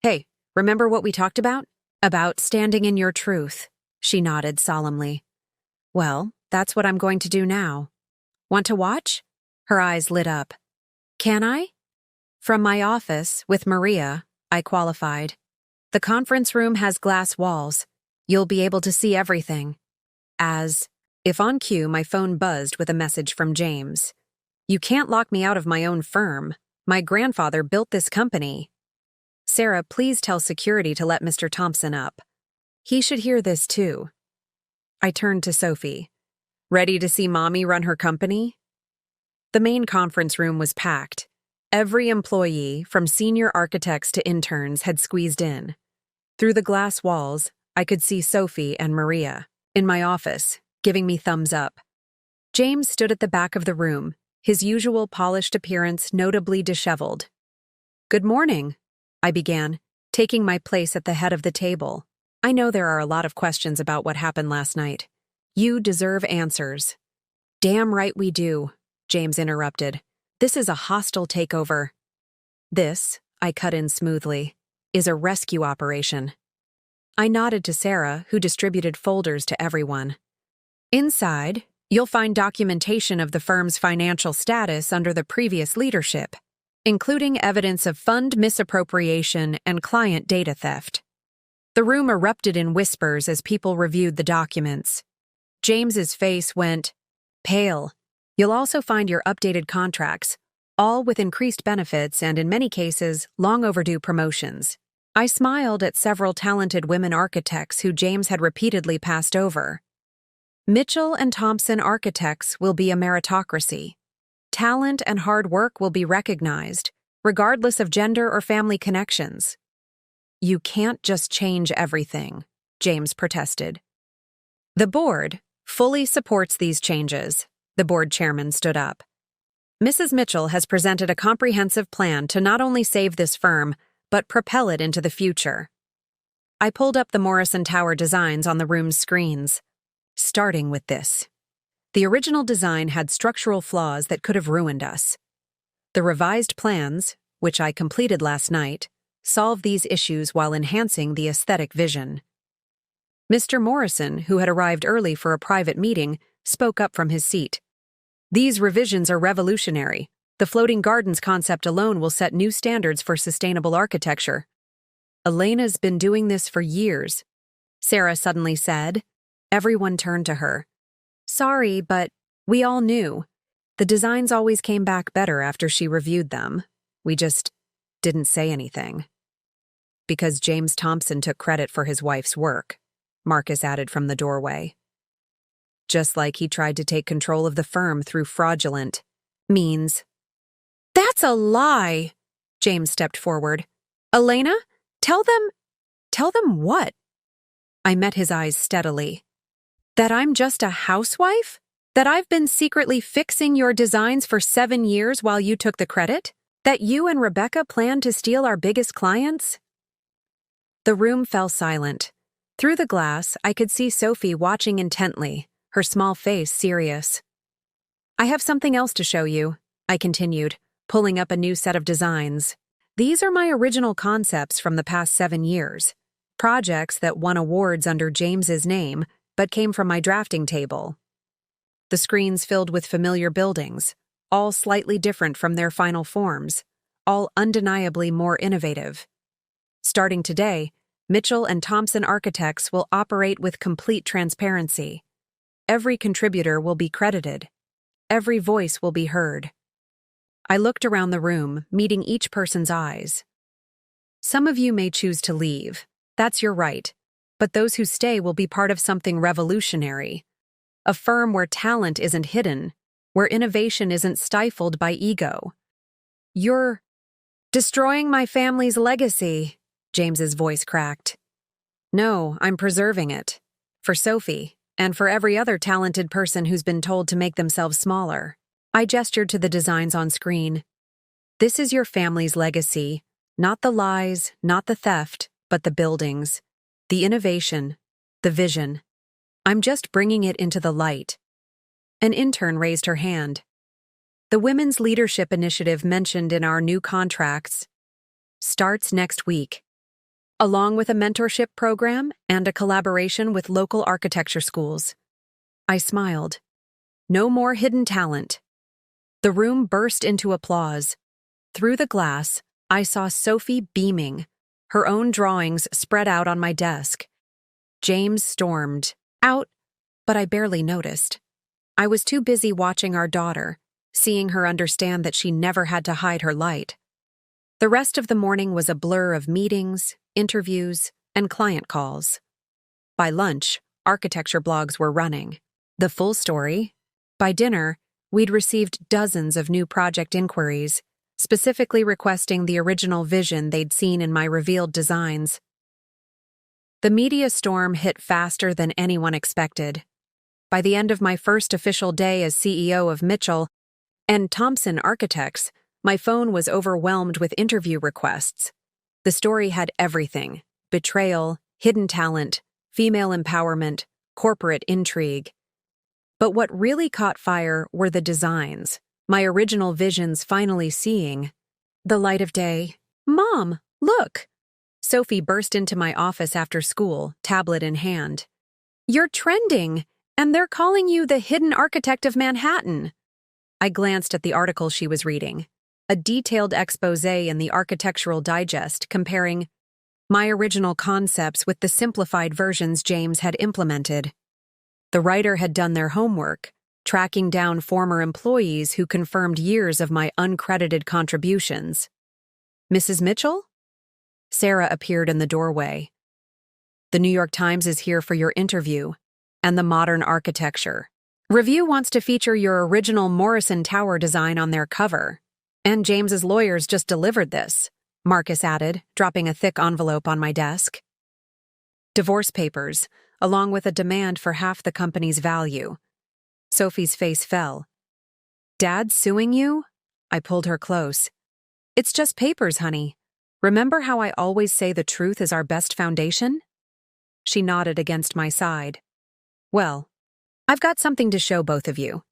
"Hey, remember what we talked about? About standing in your truth." She nodded solemnly. "Well, that's what I'm going to do now. Want to watch?" Her eyes lit up. "Can I?" "From my office, with Maria," I qualified. "The conference room has glass walls. You'll be able to see everything." If on cue, my phone buzzed with a message from James. "You can't lock me out of my own firm. My grandfather built this company." "Sarah, please tell security to let Mr. Thompson up. He should hear this too." I turned to Sophie. "Ready to see Mommy run her company?" The main conference room was packed. Every employee, from senior architects to interns, had squeezed in. Through the glass walls, I could see Sophie and Maria, in my office, giving me thumbs up. James stood at the back of the room, his usual polished appearance notably disheveled. "Good morning," I began, taking my place at the head of the table. "I know there are a lot of questions about what happened last night. You deserve answers." "Damn right we do," James interrupted. "This is a hostile takeover." "This," I cut in smoothly, "is a rescue operation." I nodded to Sarah, who distributed folders to everyone. "Inside, you'll find documentation of the firm's financial status under the previous leadership, including evidence of fund misappropriation and client data theft." The room erupted in whispers as people reviewed the documents. James's face went pale. "You'll also find your updated contracts, all with increased benefits and, in many cases, long overdue promotions." I smiled at several talented women architects who James had repeatedly passed over. "Mitchell and Thompson Architects will be a meritocracy. Talent and hard work will be recognized, regardless of gender or family connections." "You can't just change everything," James protested. "The board fully supports these changes." The board chairman stood up. "Mrs. Mitchell has presented a comprehensive plan to not only save this firm, but propel it into the future." I pulled up the Morrison Tower designs on the room's screens. Starting with this. The original design had structural flaws that could have ruined us. The revised plans, which I completed last night, solve these issues while enhancing the aesthetic vision. Mr. Morrison, who had arrived early for a private meeting, spoke up from his seat. These revisions are revolutionary. The floating gardens concept alone will set new standards for sustainable architecture. Elena's been doing this for years, Sarah suddenly said. Everyone turned to her. Sorry, but we all knew. The designs always came back better after she reviewed them. We just didn't say anything. Because James Thompson took credit for his wife's work, Marcus added from the doorway. Just like he tried to take control of the firm through fraudulent means. That's a lie, James stepped forward. Elena, tell them what? I met his eyes steadily. That I'm just a housewife? That I've been secretly fixing your designs for 7 years while you took the credit? That you and Rebecca planned to steal our biggest clients? The room fell silent. Through the glass, I could see Sophie watching intently, her small face serious. I have something else to show you, I continued, pulling up a new set of designs. These are my original concepts from the past 7 years. Projects that won awards under James's name, but came from my drafting table. The screens filled with familiar buildings, all slightly different from their final forms, all undeniably more innovative. Starting today, Mitchell and Thompson Architects will operate with complete transparency. Every contributor will be credited. Every voice will be heard. I looked around the room, meeting each person's eyes. Some of you may choose to leave. That's your right. But those who stay will be part of something revolutionary. A firm where talent isn't hidden, where innovation isn't stifled by ego. You're destroying my family's legacy, James's voice cracked. No, I'm preserving it. For Sophie, and for every other talented person who's been told to make themselves smaller. I gestured to the designs on screen. This is your family's legacy. Not the lies, not the theft, but the buildings. The innovation. The vision. I'm just bringing it into the light. An intern raised her hand. The Women's Leadership Initiative mentioned in our new contracts starts next week, along with a mentorship program and a collaboration with local architecture schools. I smiled. No more hidden talent. The room burst into applause. Through the glass, I saw Sophie beaming, her own drawings spread out on my desk. James stormed out, but I barely noticed. I was too busy watching our daughter, seeing her understand that she never had to hide her light. The rest of the morning was a blur of meetings, interviews, and client calls. By lunch, architecture blogs were running. The full story. By dinner, we'd received dozens of new project inquiries, specifically requesting the original vision they'd seen in my revealed designs. The media storm hit faster than anyone expected. By the end of my first official day as CEO of Mitchell and Thompson Architects, my phone was overwhelmed with interview requests. The story had everything: betrayal, hidden talent, female empowerment, corporate intrigue. But what really caught fire were the designs, my original visions finally seeing the light of day. Mom, look! Sophie burst into my office after school, tablet in hand. You're trending, and they're calling you the hidden architect of Manhattan. I glanced at the article she was reading, a detailed exposé in the Architectural Digest comparing my original concepts with the simplified versions James had implemented. The writer had done their homework, tracking down former employees who confirmed years of my uncredited contributions. Mrs. Mitchell? Sarah appeared in the doorway. The New York Times is here for your interview, and the modern architecture. Review wants to feature your original Morrison Tower design on their cover. And James's lawyers just delivered this, Marcus added, dropping a thick envelope on my desk. Divorce papers, along with a demand for half the company's value. Sophie's face fell. Dad's suing you? I pulled her close. It's just papers, honey. Remember how I always say the truth is our best foundation? She nodded against my side. Well, I've got something to show both of you.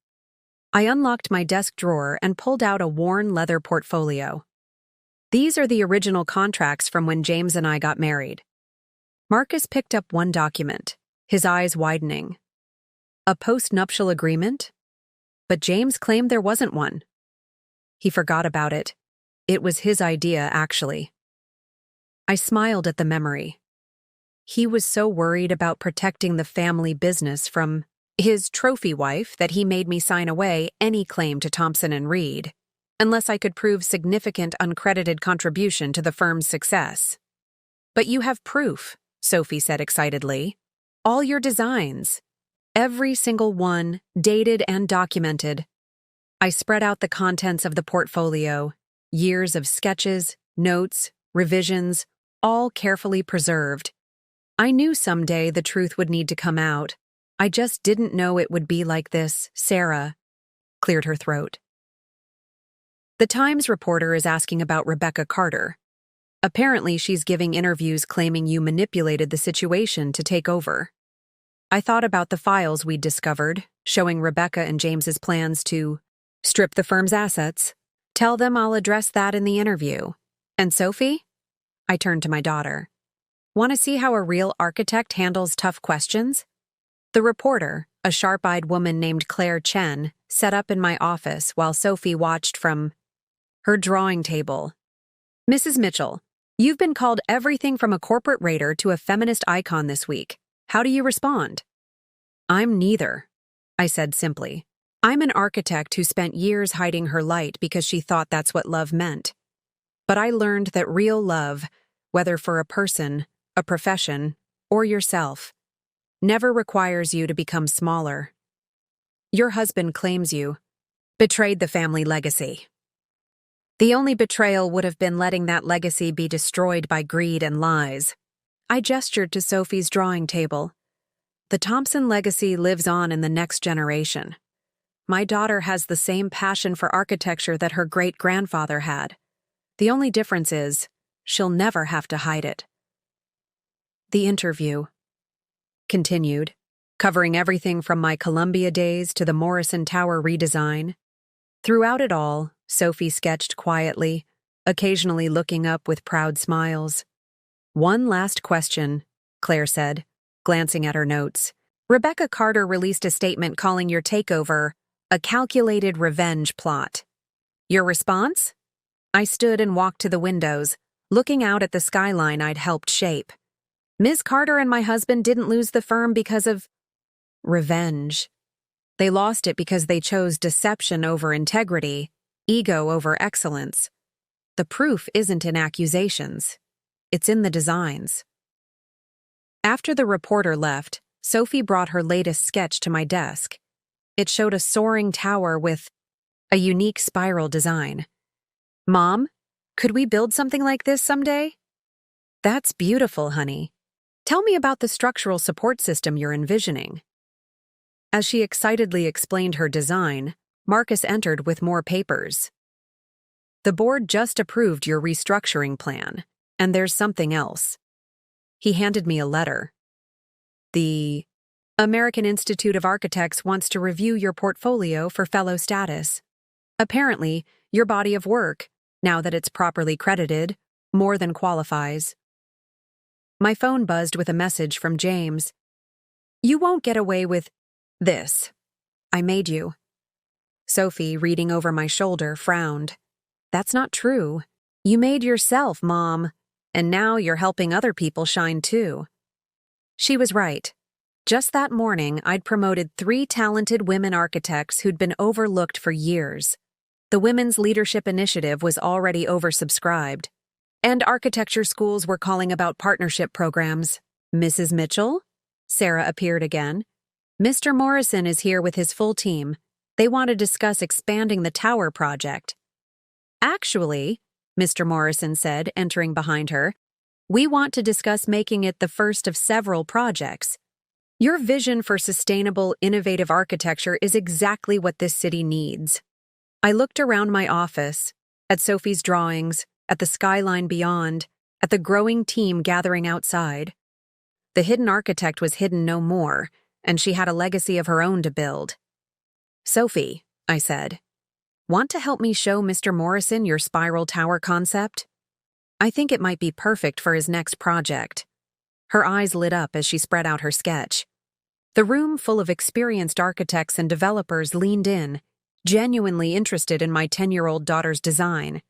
I unlocked my desk drawer and pulled out a worn leather portfolio. These are the original contracts from when James and I got married. Marcus picked up one document, his eyes widening. A post-nuptial agreement? But James claimed there wasn't one. He forgot about it. It was his idea, actually. I smiled at the memory. He was so worried about protecting the family business from his trophy wife that he made me sign away any claim to Thompson Reed, unless I could prove significant uncredited contribution to the firm's success. But you have proof, Sophie said excitedly. All your designs. Every single one, dated and documented. I spread out the contents of the portfolio, years of sketches, notes, revisions, all carefully preserved. I knew someday the truth would need to come out. I just didn't know it would be like this. Sarah cleared her throat. The Times reporter is asking about Rebecca Carter. Apparently, she's giving interviews claiming you manipulated the situation to take over. I thought about the files we'd discovered, showing Rebecca and James's plans to strip the firm's assets. Tell them I'll address that in the interview. And Sophie? I turned to my daughter. Want to see how a real architect handles tough questions? The reporter, a sharp-eyed woman named Claire Chen, sat up in my office while Sophie watched from her drawing table. Mrs. Mitchell, you've been called everything from a corporate raider to a feminist icon this week. How do you respond? I'm neither, I said simply. I'm an architect who spent years hiding her light because she thought that's what love meant. But I learned that real love, whether for a person, a profession, or yourself, never requires you to become smaller. Your husband claims you betrayed the family legacy. The only betrayal would have been letting that legacy be destroyed by greed and lies. I gestured to Sophie's drawing table. The Thompson legacy lives on in the next generation. My daughter has the same passion for architecture that her great-grandfather had. The only difference is, she'll never have to hide it. The interview continued, covering everything from my Columbia days to the Morrison Tower redesign. Throughout it all, Sophie sketched quietly, occasionally looking up with proud smiles. One last question, Claire said, glancing at her notes. Rebecca Carter released a statement calling your takeover a calculated revenge plot. Your response? I stood and walked to the windows, looking out at the skyline I'd helped shape. Ms. Carter and my husband didn't lose the firm because of revenge. They lost it because they chose deception over integrity, ego over excellence. The proof isn't in accusations. It's in the designs. After the reporter left, Sophie brought her latest sketch to my desk. It showed a soaring tower with a unique spiral design. Mom, could we build something like this someday? That's beautiful, honey. Tell me about the structural support system you're envisioning. As she excitedly explained her design, Marcus entered with more papers. The board just approved your restructuring plan, and there's something else. He handed me a letter. The American Institute of Architects wants to review your portfolio for fellow status. Apparently, your body of work, now that it's properly credited, more than qualifies. My phone buzzed with a message from James. You won't get away with this. I made you. Sophie, reading over my shoulder, frowned. That's not true. You made yourself, Mom, and now you're helping other people shine too. She was right. Just that morning, I'd promoted 3 talented women architects who'd been overlooked for years. The Women's Leadership Initiative was already oversubscribed, and architecture schools were calling about partnership programs. Mrs. Mitchell? Sarah appeared again. Mr. Morrison is here with his full team. They want to discuss expanding the tower project. Actually, Mr. Morrison said, entering behind her, we want to discuss making it the first of several projects. Your vision for sustainable, innovative architecture is exactly what this city needs. I looked around my office, at Sophie's drawings, at the skyline beyond, at the growing team gathering outside. The hidden architect was hidden no more, and she had a legacy of her own to build. Sophie, I said, want to help me show Mr. Morrison your spiral tower concept? I think it might be perfect for his next project. Her eyes lit up as she spread out her sketch. The room full of experienced architects and developers leaned in, genuinely interested in my 10-year-old daughter's design.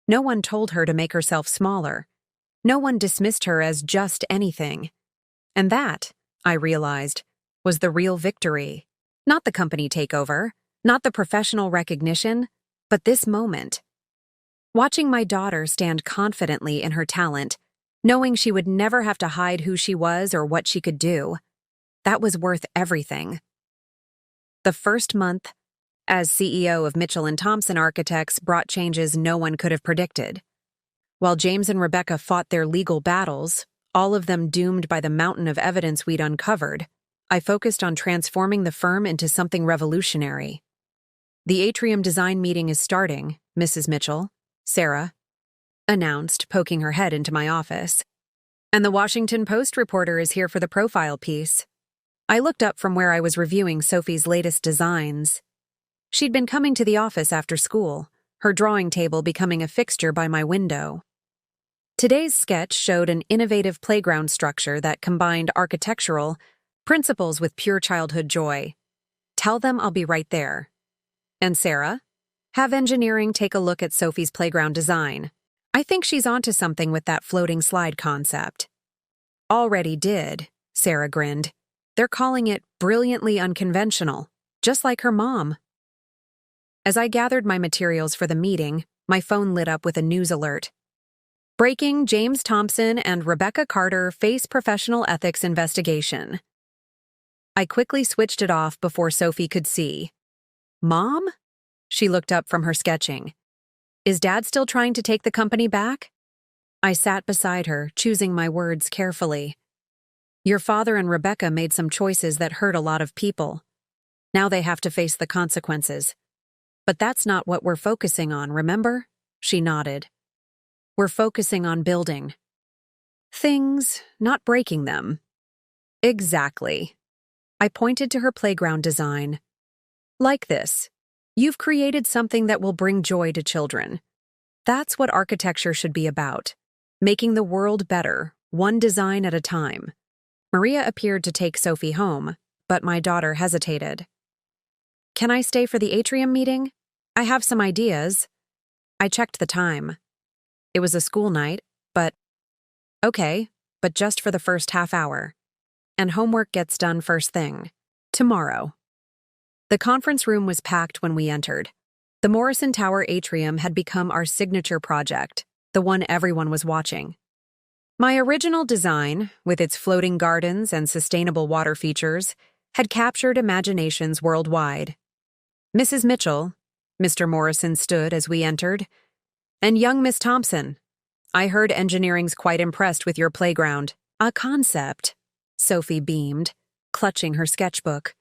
No one told her to make herself smaller. No one dismissed her as just anything. And that, I realized, was the real victory. Not the company takeover, not the professional recognition, but this moment. Watching my daughter stand confidently in her talent, knowing she would never have to hide who she was or what she could do, that was worth everything. The first month, as CEO of Mitchell & Thompson Architects, brought changes no one could have predicted. While James and Rebecca fought their legal battles, all of them doomed by the mountain of evidence we'd uncovered, I focused on transforming the firm into something revolutionary. "The atrium design meeting is starting, Mrs. Mitchell," Sarah announced, poking her head into my office. "And the Washington Post reporter is here for the profile piece." I looked up from where I was reviewing Sophie's latest designs. She'd been coming to the office after school, her drawing table becoming a fixture by my window. Today's sketch showed an innovative playground structure that combined architectural principles with pure childhood joy. "Tell them I'll be right there." "And Sarah, have engineering take a look at Sophie's playground design. I think she's onto something with that floating slide concept." "Already did," Sarah grinned. "They're calling it brilliantly unconventional, just like her mom." As I gathered my materials for the meeting, my phone lit up with a news alert. "Breaking: James Thompson and Rebecca Carter face professional ethics investigation." I quickly switched it off before Sophie could see. "Mom?" She looked up from her sketching. "Is Dad still trying to take the company back?" I sat beside her, choosing my words carefully. "Your father and Rebecca made some choices that hurt a lot of people. Now they have to face the consequences. But that's not what we're focusing on, remember?" She nodded. "We're focusing on building things, not breaking them." "Exactly." I pointed to her playground design. "Like this. You've created something that will bring joy to children. That's what architecture should be about, making the world better, one design at a time." Maria appeared to take Sophie home, but my daughter hesitated. "Can I stay for the atrium meeting? I have some ideas." I checked the time. It was a school night, but okay, but just for the first half hour. And homework gets done first thing, tomorrow. The conference room was packed when we entered. The Morrison Tower atrium had become our signature project, the one everyone was watching. My original design, with its floating gardens and sustainable water features, had captured imaginations worldwide. "Mrs. Mitchell," Mr. Morrison stood as we entered, "and young Miss Thompson, I heard engineering's quite impressed with your playground." "A concept," Sophie beamed, clutching her sketchbook.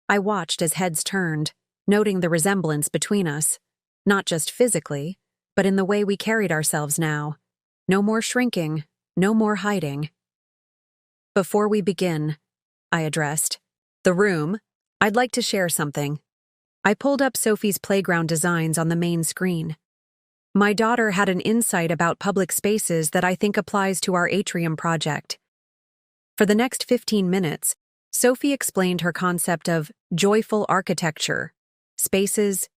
I watched as heads turned, noting the resemblance between us, not just physically, but in the way we carried ourselves now. No more shrinking, no more hiding. "Before we begin," I addressed, "the room, I'd like to share something." I pulled up Sophie's playground designs on the main screen. My daughter had an insight about public spaces that I think applies to our atrium project. For the next 15 minutes, Sophie explained her concept of joyful architecture, spaces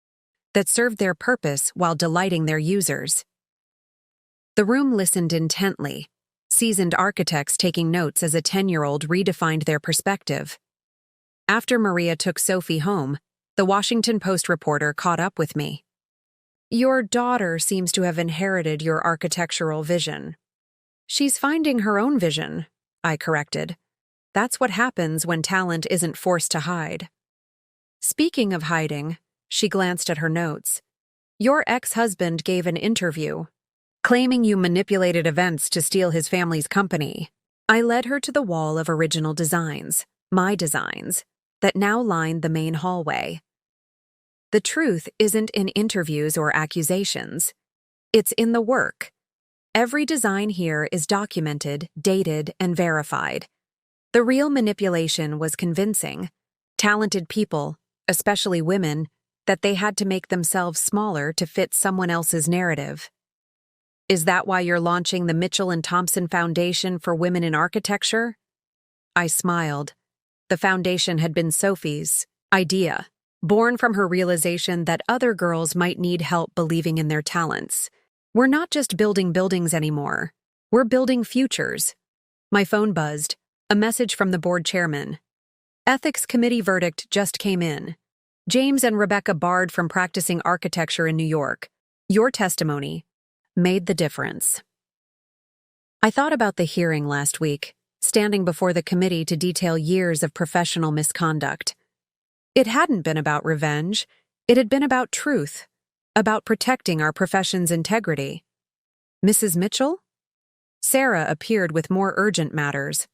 that served their purpose while delighting their users. The room listened intently, seasoned architects taking notes as a 10-year-old redefined their perspective. After Maria took Sophie home, the Washington Post reporter caught up with me. "Your daughter seems to have inherited your architectural vision." "She's finding her own vision," I corrected. "That's what happens when talent isn't forced to hide." "Speaking of hiding," she glanced at her notes, "your ex-husband gave an interview, claiming you manipulated events to steal his family's company." I led her to the wall of original designs, my designs, that now lined the main hallway. The truth isn't in interviews or accusations. It's in the work. Every design here is documented, dated, and verified. The real manipulation was convincing talented people, especially women, that they had to make themselves smaller to fit someone else's narrative. "Is that why you're launching the Mitchell and Thompson Foundation for Women in Architecture?" I smiled. The foundation had been Sophie's idea, born from her realization that other girls might need help believing in their talents. We're not just building buildings anymore. We're building futures. My phone buzzed. A message from the board chairman. Ethics committee verdict just came in. James and Rebecca barred from practicing architecture in New York. Your testimony made the difference. I thought about the hearing last week, standing before the committee to detail years of professional misconduct. It hadn't been about revenge. It had been about truth, about protecting our profession's integrity. Mrs. Mitchell? Sarah appeared with more urgent matters.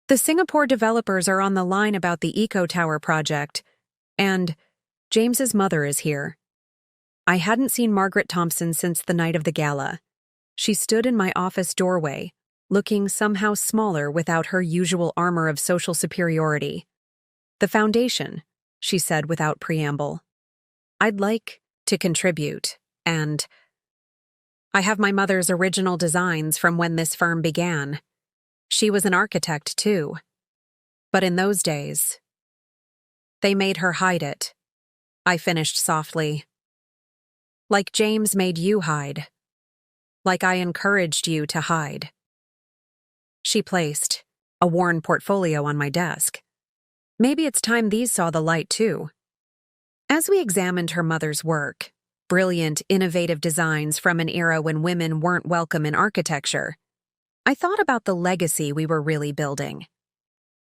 The Singapore developers are on the line about the Eco Tower project, and James's mother is here. I hadn't seen Margaret Thompson since the night of the gala. She stood in my office doorway, looking somehow smaller without her usual armor of social superiority. The foundation, she said without preamble. I'd like to contribute, and I have my mother's original designs from when this firm began. She was an architect, too. But in those days, they made her hide it. I finished softly. Like James made you hide. Like I encouraged you to hide. She placed a worn portfolio on my desk. Maybe it's time these saw the light, too. As we examined her mother's work, brilliant, innovative designs from an era when women weren't welcome in architecture, I thought about the legacy we were really building.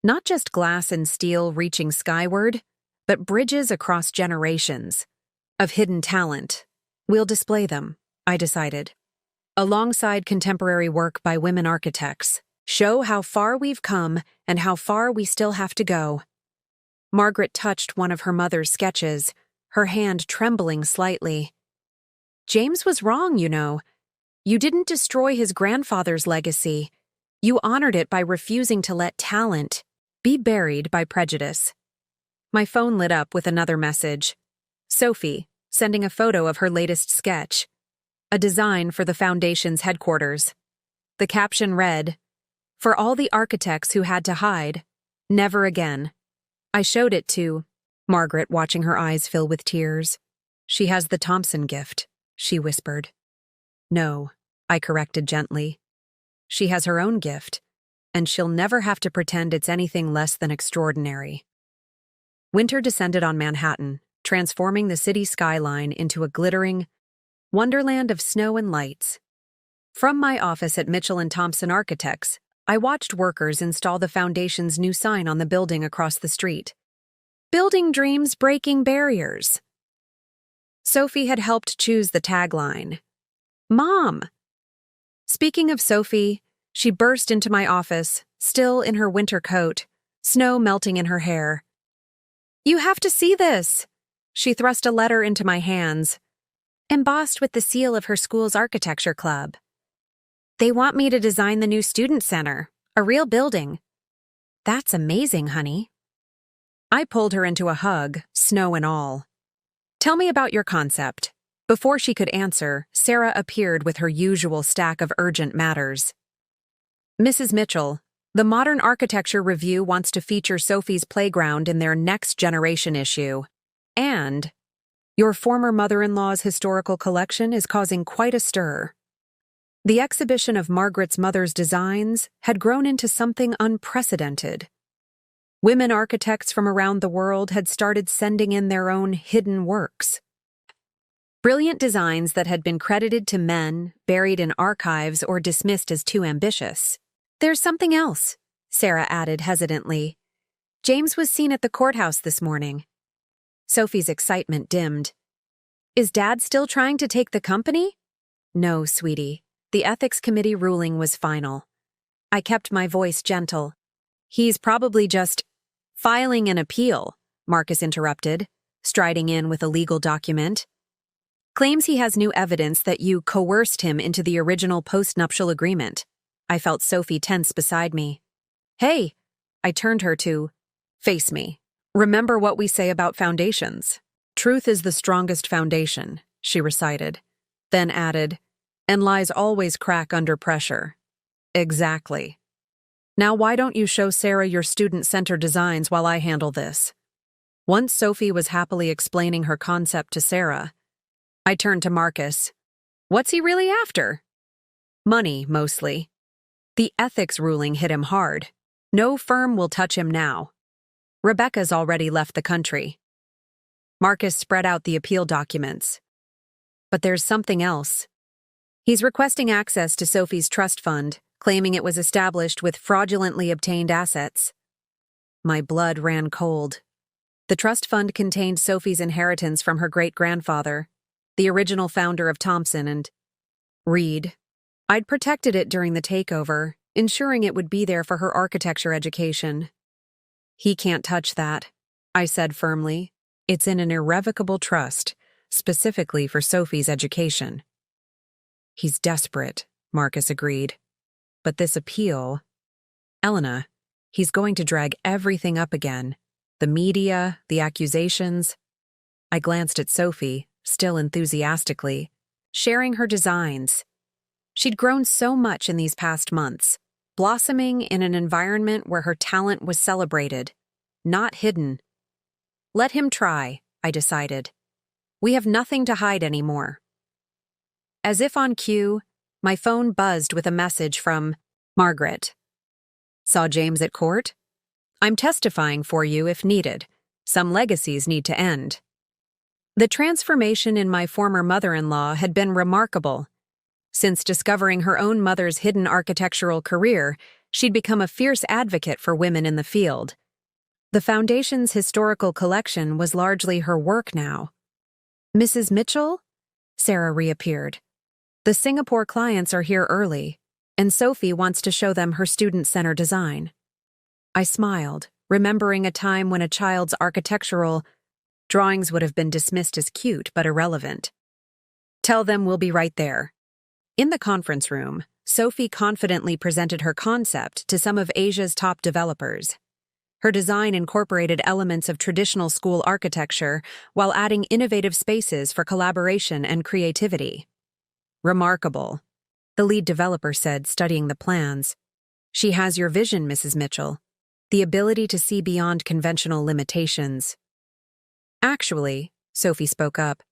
Not just glass and steel reaching skyward, but bridges across generations of hidden talent. We'll display them, I decided, alongside contemporary work by women architects. Show how far we've come and how far we still have to go. Margaret touched one of her mother's sketches, her hand trembling slightly. James was wrong, you know. You didn't destroy his grandfather's legacy. You honored it by refusing to let talent be buried by prejudice. My phone lit up with another message. Sophie, sending a photo of her latest sketch. A design for the foundation's headquarters. The caption read, "For all the architects who had to hide, never again." I showed it to Margaret, watching her eyes fill with tears. She has the Thompson gift, she whispered. No, I corrected gently. She has her own gift, and she'll never have to pretend it's anything less than extraordinary. Winter descended on Manhattan, transforming the city skyline into a glittering wonderland of snow and lights. From my office at Mitchell and Thompson Architects, I watched workers install the foundation's new sign on the building across the street. Building dreams, breaking barriers. Sophie had helped choose the tagline. Mom! Speaking of Sophie, she burst into my office, still in her winter coat, snow melting in her hair. You have to see this! She thrust a letter into my hands, embossed with the seal of her school's architecture club. They want me to design the new student center, a real building. That's amazing, honey. I pulled her into a hug, snow and all. Tell me about your concept. Before she could answer, Sarah appeared with her usual stack of urgent matters. Mrs. Mitchell, the Modern Architecture Review wants to feature Sophie's playground in their Next Generation issue. And your former mother-in-law's historical collection is causing quite a stir. The exhibition of Margaret's mother's designs had grown into something unprecedented. Women architects from around the world had started sending in their own hidden works. Brilliant designs that had been credited to men, buried in archives, or dismissed as too ambitious. There's something else, Sarah added hesitantly. James was seen at the courthouse this morning. Sophie's excitement dimmed. Is Dad still trying to take the company? No, sweetie. The ethics committee ruling was final. I kept my voice gentle. He's probably just filing an appeal, Marcus interrupted, striding in with a legal document. Claims he has new evidence that you coerced him into the original postnuptial agreement. I felt Sophie tense beside me. Hey, I turned her to face me. Remember what we say about foundations. Truth is the strongest foundation, she recited, then added, and lies always crack under pressure. Exactly. Now why don't you show Sarah your student center designs while I handle this? Once Sophie was happily explaining her concept to Sarah, I turned to Marcus. What's he really after? Money, mostly. The ethics ruling hit him hard. No firm will touch him now. Rebecca's already left the country. Marcus spread out the appeal documents. But there's something else. He's requesting access to Sophie's trust fund, claiming it was established with fraudulently obtained assets. My blood ran cold. The trust fund contained Sophie's inheritance from her great-grandfather, the original founder of Thompson and Reed. I'd protected it during the takeover, ensuring it would be there for her architecture education. He can't touch that, I said firmly. It's in an irrevocable trust, specifically for Sophie's education. He's desperate, Marcus agreed. But this appeal… Elena, he's going to drag everything up again. The media, the accusations. I glanced at Sophie, still enthusiastically, sharing her designs. She'd grown so much in these past months, blossoming in an environment where her talent was celebrated, not hidden. Let him try, I decided. We have nothing to hide anymore. As if on cue, my phone buzzed with a message from Margaret. Saw James at court? I'm testifying for you if needed. Some legacies need to end. The transformation in my former mother-in-law had been remarkable. Since discovering her own mother's hidden architectural career, she'd become a fierce advocate for women in the field. The foundation's historical collection was largely her work now. Mrs. Mitchell? Sarah reappeared. The Singapore clients are here early, and Sophie wants to show them her student-centered design. I smiled, remembering a time when a child's architectural drawings would have been dismissed as cute but irrelevant. Tell them we'll be right there. In the conference room, Sophie confidently presented her concept to some of Asia's top developers. Her design incorporated elements of traditional school architecture while adding innovative spaces for collaboration and creativity. Remarkable, the lead developer said, studying the plans. She has your vision, Mrs. Mitchell. The ability to see beyond conventional limitations. Actually, Sophie spoke up,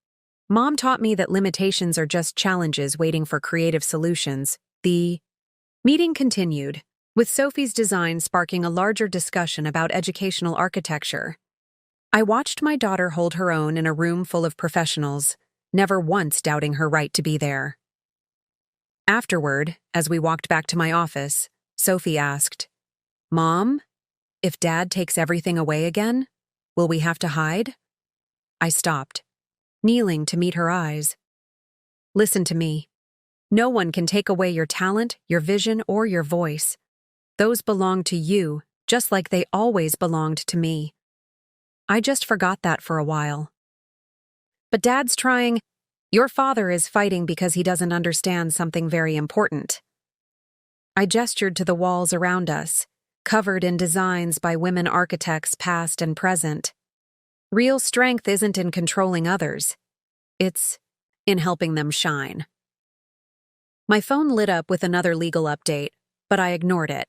Mom taught me that limitations are just challenges waiting for creative solutions. The meeting continued, with Sophie's design sparking a larger discussion about educational architecture. I watched my daughter hold her own in a room full of professionals, never once doubting her right to be there. Afterward, as we walked back to my office, Sophie asked, Mom, if Dad takes everything away again, will we have to hide? I stopped, kneeling to meet her eyes. Listen to me. No one can take away your talent, your vision, or your voice. Those belong to you, just like they always belonged to me. I just forgot that for a while. But Dad's trying. Your father is fighting because he doesn't understand something very important. I gestured to the walls around us, covered in designs by women architects past and present. Real strength isn't in controlling others. It's in helping them shine. My phone lit up with another legal update, but I ignored it.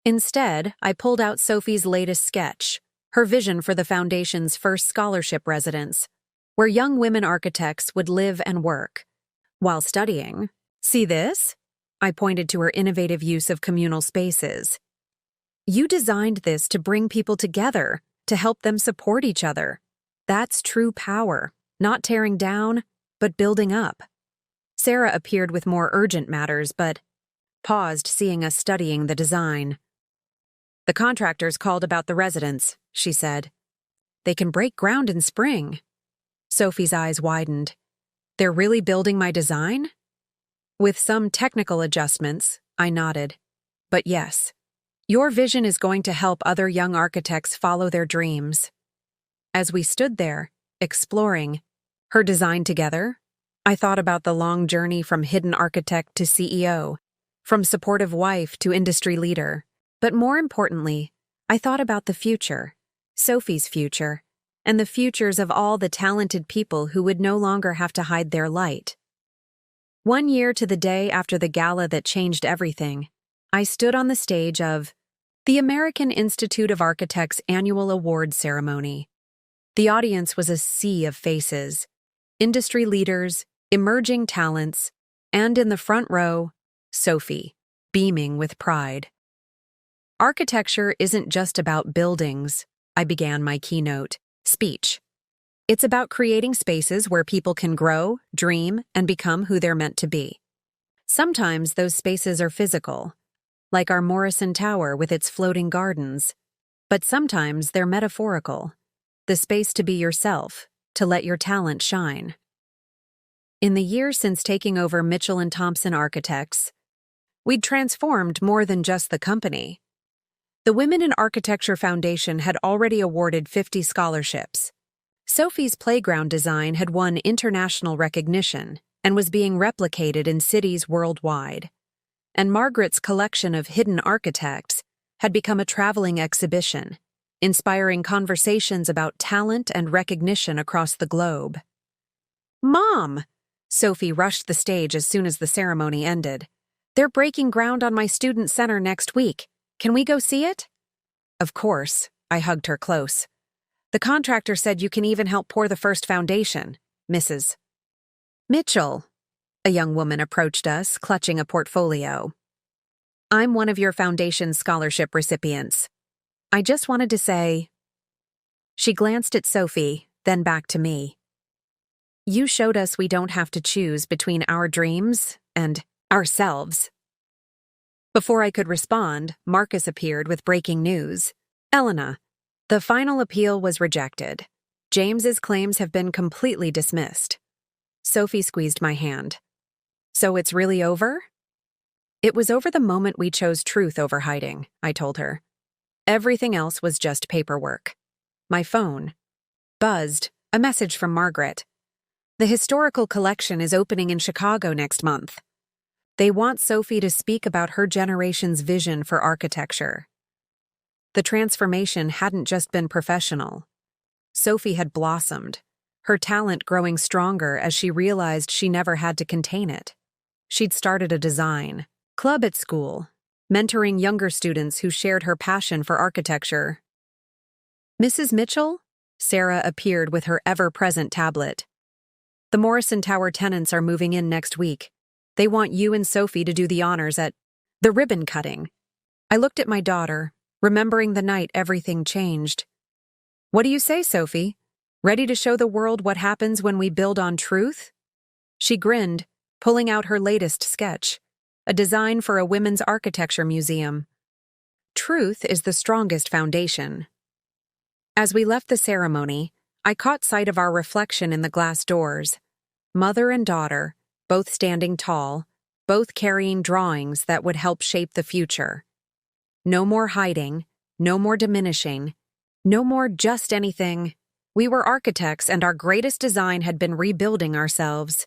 Instead, I pulled out Sophie's latest sketch, her vision for the Foundation's first scholarship residence, where young women architects would live and work while studying. See this? I pointed to her innovative use of communal spaces. You designed this to bring people together, to help them support each other. That's true power, not tearing down, but building up. Sarah appeared with more urgent matters, but paused, seeing us studying the design. The contractors called about the residence, she said. They can break ground in spring. Sophie's eyes widened. They're really building my design? With some technical adjustments, I nodded. But yes, your vision is going to help other young architects follow their dreams. As we stood there, exploring her design together, I thought about the long journey from hidden architect to CEO, from supportive wife to industry leader. But more importantly, I thought about the future, Sophie's future, and the futures of all the talented people who would no longer have to hide their light. 1 year to the day after the gala that changed everything, I stood on the stage of the American Institute of Architects annual award ceremony. The audience was a sea of faces, industry leaders, emerging talents, and in the front row, Sophie, beaming with pride. Architecture isn't just about buildings, I began my keynote speech. It's about creating spaces where people can grow, dream, and become who they're meant to be. Sometimes those spaces are physical, like our Morrison Tower with its floating gardens. But sometimes they're metaphorical, the space to be yourself, to let your talent shine. In the years since taking over Mitchell & Thompson Architects, we'd transformed more than just the company. The Women in Architecture Foundation had already awarded 50 scholarships. Sophie's playground design had won international recognition and was being replicated in cities worldwide. And Margaret's collection of hidden architects had become a traveling exhibition, inspiring conversations about talent and recognition across the globe. "Mom!" Sophie rushed the stage as soon as the ceremony ended. "They're breaking ground on my student center next week. Can we go see it?" "Of course," I hugged her close. "The contractor said you can even help pour the first foundation, Mrs. Mitchell." A young woman approached us, clutching a portfolio. "I'm one of your foundation scholarship recipients. I just wanted to say..." She glanced at Sophie, then back to me. "You showed us we don't have to choose between our dreams and ourselves." Before I could respond, Marcus appeared with breaking news. "Elena, the final appeal was rejected. James's claims have been completely dismissed." Sophie squeezed my hand. "So it's really over?" "It was over the moment we chose truth over hiding," I told her. "Everything else was just paperwork." My phone buzzed, a message from Margaret. "The historical collection is opening in Chicago next month. They want Sophie to speak about her generation's vision for architecture." The transformation hadn't just been professional. Sophie had blossomed, her talent growing stronger as she realized she never had to contain it. She'd started a design club at school, mentoring younger students who shared her passion for architecture. "Mrs. Mitchell?" Sarah appeared with her ever-present tablet. "The Morrison Tower tenants are moving in next week. They want you and Sophie to do the honors at the ribbon cutting." I looked at my daughter, remembering the night everything changed. "What do you say, Sophie? Ready to show the world what happens when we build on truth?" She grinned, pulling out her latest sketch, a design for a women's architecture museum. Truth is the strongest foundation. As we left the ceremony, I caught sight of our reflection in the glass doors. Mother and daughter, both standing tall, both carrying drawings that would help shape the future. No more hiding, no more diminishing, no more just anything. We were architects, and our greatest design had been rebuilding ourselves.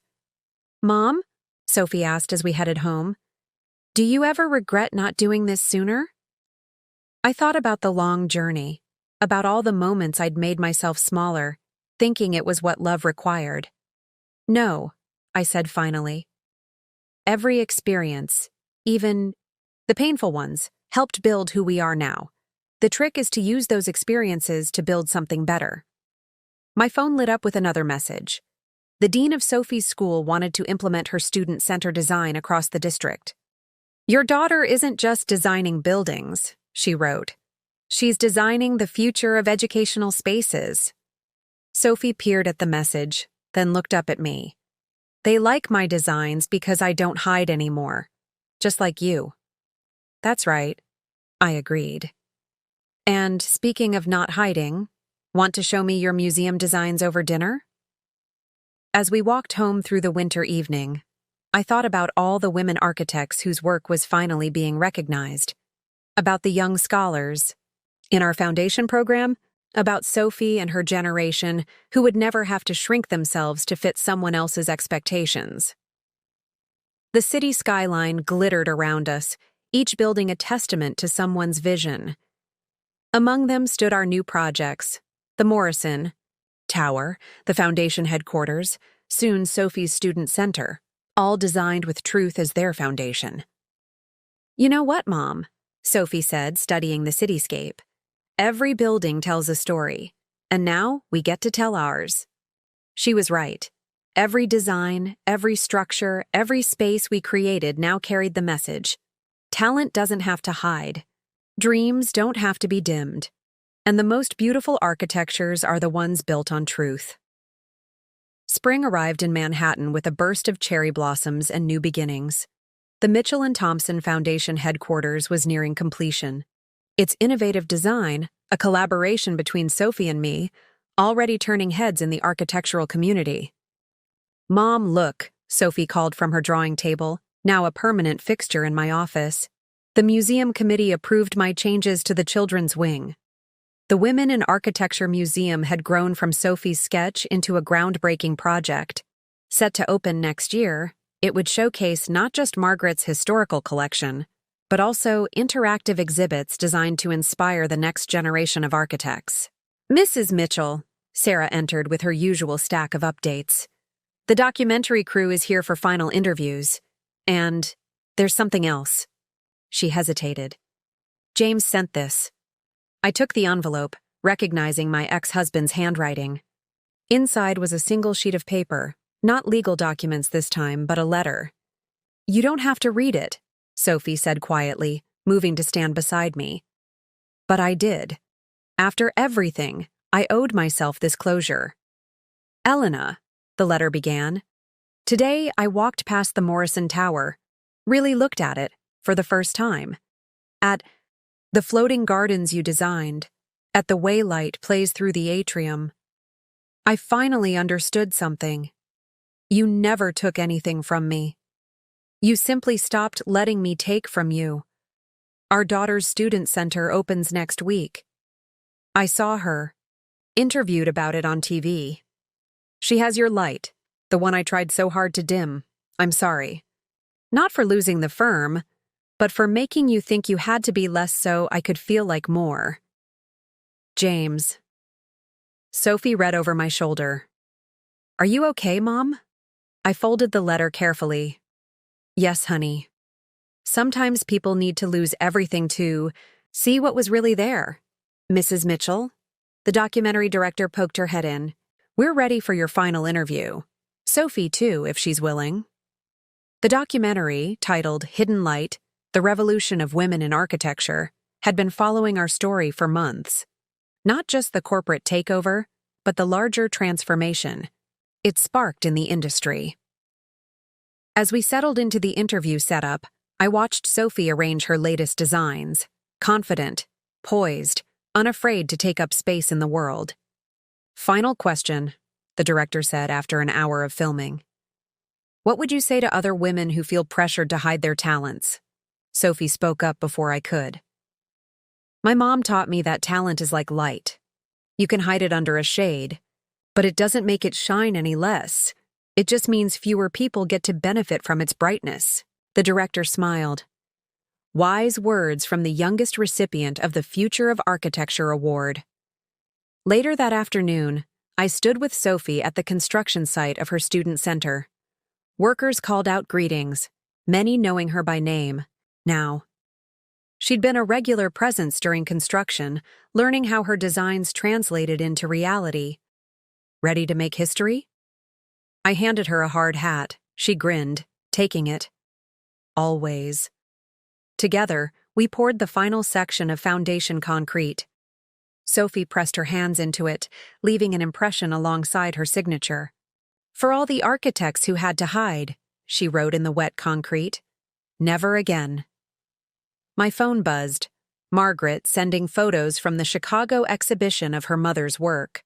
"Mom?" Sophie asked as we headed home. "Do you ever regret not doing this sooner?" I thought about the long journey, about all the moments I'd made myself smaller, thinking it was what love required. "No," I said finally. Every experience, even the painful ones, helped build who we are now. The trick is to use those experiences to build something better. My phone lit up with another message. The dean of Sophie's school wanted to implement her student center design across the district. "Your daughter isn't just designing buildings," she wrote. "She's designing the future of educational spaces." Sophie peered at the message, then looked up at me. "They like my designs because I don't hide anymore. Just like you." "That's right," I agreed. "And speaking of not hiding, want to show me your museum designs over dinner?" As we walked home through the winter evening, I thought about all the women architects whose work was finally being recognized, about the young scholars in our foundation program, about Sophie and her generation who would never have to shrink themselves to fit someone else's expectations. The city skyline glittered around us, each building a testament to someone's vision. Among them stood our new projects, the Morrison Tower, the foundation headquarters, soon Sophie's student center, all designed with truth as their foundation. "You know what, Mom?" Sophie said, studying the cityscape. "Every building tells a story. And now we get to tell ours. She was right. Every design, every structure, every space we created now carried the message. Talent doesn't have to hide. Dreams don't have to be dimmed. And the most beautiful architectures are the ones built on truth. Spring arrived in Manhattan with a burst of cherry blossoms and new beginnings. The Mitchell and Thompson Foundation headquarters was nearing completion. Its innovative design, a collaboration between Sophie and me, already turning heads in the architectural community. "Mom, look," Sophie called from her drawing table, now a permanent fixture in my office. The museum committee approved my changes to the children's wing. The Women in Architecture Museum had grown from Sophie's sketch into a groundbreaking project. Set to open next year, it would showcase not just Margaret's historical collection, but also interactive exhibits designed to inspire the next generation of architects. "Mrs. Mitchell," Sarah entered with her usual stack of updates. "The documentary crew is here for final interviews. And there's something else." She hesitated. "James sent this." I took the envelope, recognizing my ex-husband's handwriting. Inside was a single sheet of paper, not legal documents this time, but a letter. "You don't have to read it," Sophie said quietly, moving to stand beside me. But I did. After everything, I owed myself this closure. "Elena," the letter began. "Today I walked past the Morrison Tower, really looked at it, for the first time. At the floating gardens you designed, at the way light plays through the atrium. I finally understood something. You never took anything from me. You simply stopped letting me take from you. Our daughter's student center opens next week. I saw her, interviewed about it on TV. She has your light, the one I tried so hard to dim. I'm sorry. Not for losing the firm, but for making you think you had to be less so I could feel like more. James." Sophie read over my shoulder. "Are you okay, Mom?" I folded the letter carefully. "Yes, honey. Sometimes people need to lose everything to see what was really there." "Mrs. Mitchell?" The documentary director poked her head in. "We're ready for your final interview. Sophie, too, if she's willing." The documentary, titled Hidden Light, The Revolution of Women in Architecture, had been following our story for months. Not just the corporate takeover, but the larger transformation it sparked in the industry. As we settled into the interview setup, I watched Sophie arrange her latest designs, confident, poised, unafraid to take up space in the world. "Final question," the director said after an hour of filming. "What would you say to other women who feel pressured to hide their talents?" Sophie spoke up before I could. "My mom taught me that talent is like light. You can hide it under a shade, but it doesn't make it shine any less. It just means fewer people get to benefit from its brightness." The director smiled. Wise words from the youngest recipient of the Future of Architecture Award. Later that afternoon, I stood with Sophie at the construction site of her student center. Workers called out greetings, many knowing her by name. Now, she'd been a regular presence during construction, learning how her designs translated into reality. "Ready to make history?" I handed her a hard hat. She grinned, taking it. "Always." Together, we poured the final section of foundation concrete. Sophie pressed her hands into it, leaving an impression alongside her signature. "For all the architects who had to hide," she wrote in the wet concrete. "Never again." My phone buzzed, Margaret sending photos from the Chicago exhibition of her mother's work.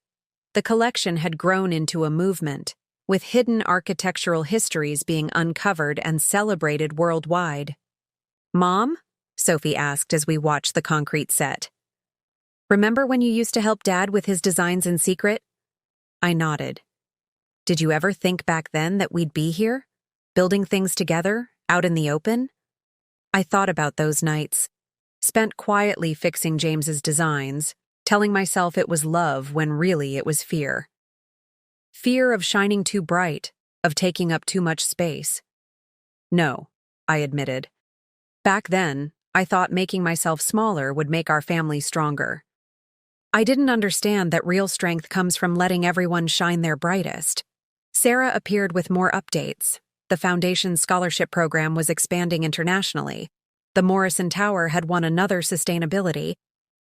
The collection had grown into a movement, with hidden architectural histories being uncovered and celebrated worldwide. "Mom?" Sophie asked as we watched the concrete set. "Remember when you used to help Dad with his designs in secret?" I nodded. "Did you ever think back then that we'd be here, building things together, out in the open?" I thought about those nights, spent quietly fixing James's designs, telling myself it was love when really it was fear. Fear of shining too bright, of taking up too much space. "No," I admitted. "Back then, I thought making myself smaller would make our family stronger." I didn't understand that real strength comes from letting everyone shine their brightest. Sarah appeared with more updates. The Foundation's scholarship program was expanding internationally. The Morrison Tower had won another sustainability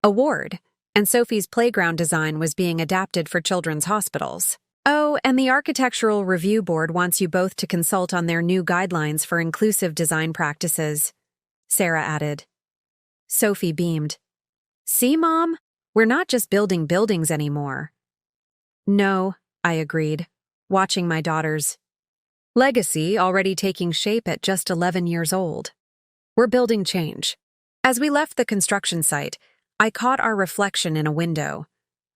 award, and Sophie's playground design was being adapted for children's hospitals. Oh, and the Architectural Review Board wants you both to consult on their new guidelines for inclusive design practices, Sarah added. Sophie beamed. See, Mom? We're not just building buildings anymore. No, I agreed, watching my daughter's legacy already taking shape at just 11 years old. We're building change. As we left the construction site, I caught our reflection in a window.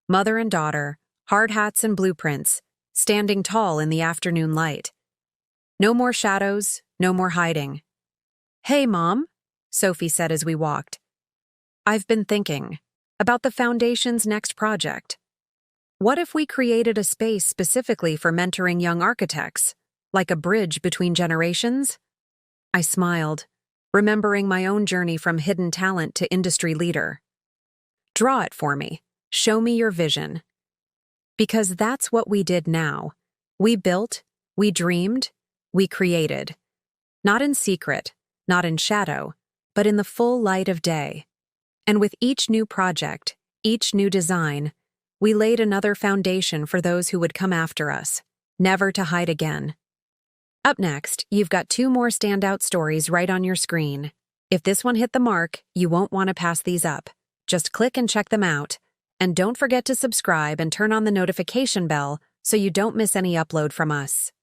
Mother and daughter, hard hats and blueprints, standing tall in the afternoon light. No more shadows, no more hiding. Hey, Mom, Sophie said as we walked. I've been thinking about the Foundation's next project. What if we created a space specifically for mentoring young architects, like a bridge between generations? I smiled, remembering my own journey from hidden talent to industry leader. Draw it for me. Show me your vision. Because that's what we did now. We built, we dreamed, we created. Not in secret, not in shadow, but in the full light of day. And with each new project, each new design, we laid another foundation for those who would come after us, never to hide again. Up next, you've got 2 more standout stories right on your screen. If this one hit the mark, you won't want to pass these up. Just click and check them out. And don't forget to subscribe and turn on the notification bell so you don't miss any upload from us.